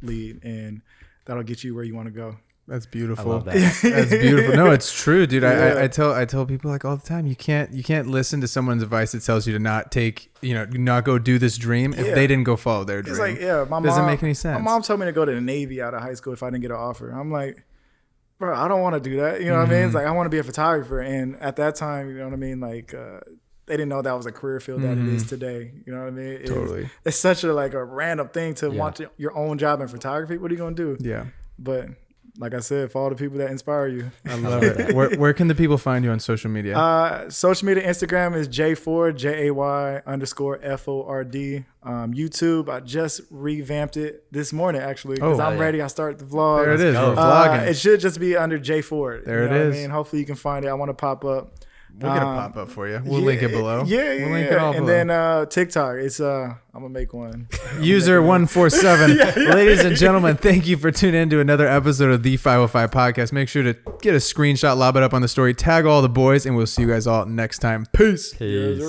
lead, and that'll get you where you want to go. That's beautiful. I love that. That's beautiful. No, it's true, dude. Yeah. I tell people like all the time, you can't listen to someone's advice that tells you to not take, not go do this dream if they didn't go follow their dream. It's like, my mom doesn't make any sense. My mom told me to go to the Navy out of high school if I didn't get an offer. I'm like, bro, I don't want to do that. You know what I mean? It's like, I want to be a photographer. And at that time, you know what I mean? Like, they didn't know that was a career field that it is today. You know what I mean? Totally. It's such a random thing to want your own job in photography. What are you going to do? Yeah. But like I said, follow the people that inspire you. I love it. Where can the people find you on social media? Social media, Instagram is J4, JAY_FORD. YouTube, I just revamped it this morning, actually, because I'm ready. I start the vlog. There it is. We're vlogging. It should just be under J4. There it is. I mean, hopefully you can find it. I want to pop up. We'll get a pop up for you. We'll link it below. Yeah, We'll link it all and below. then TikTok. It's I'm gonna make one. User 147. Ladies and gentlemen, thank you for tuning in to another episode of the 505 Podcast. Make sure to get a screenshot, lob it up on the story, tag all the boys, and we'll see you guys all next time. Peace. Peace.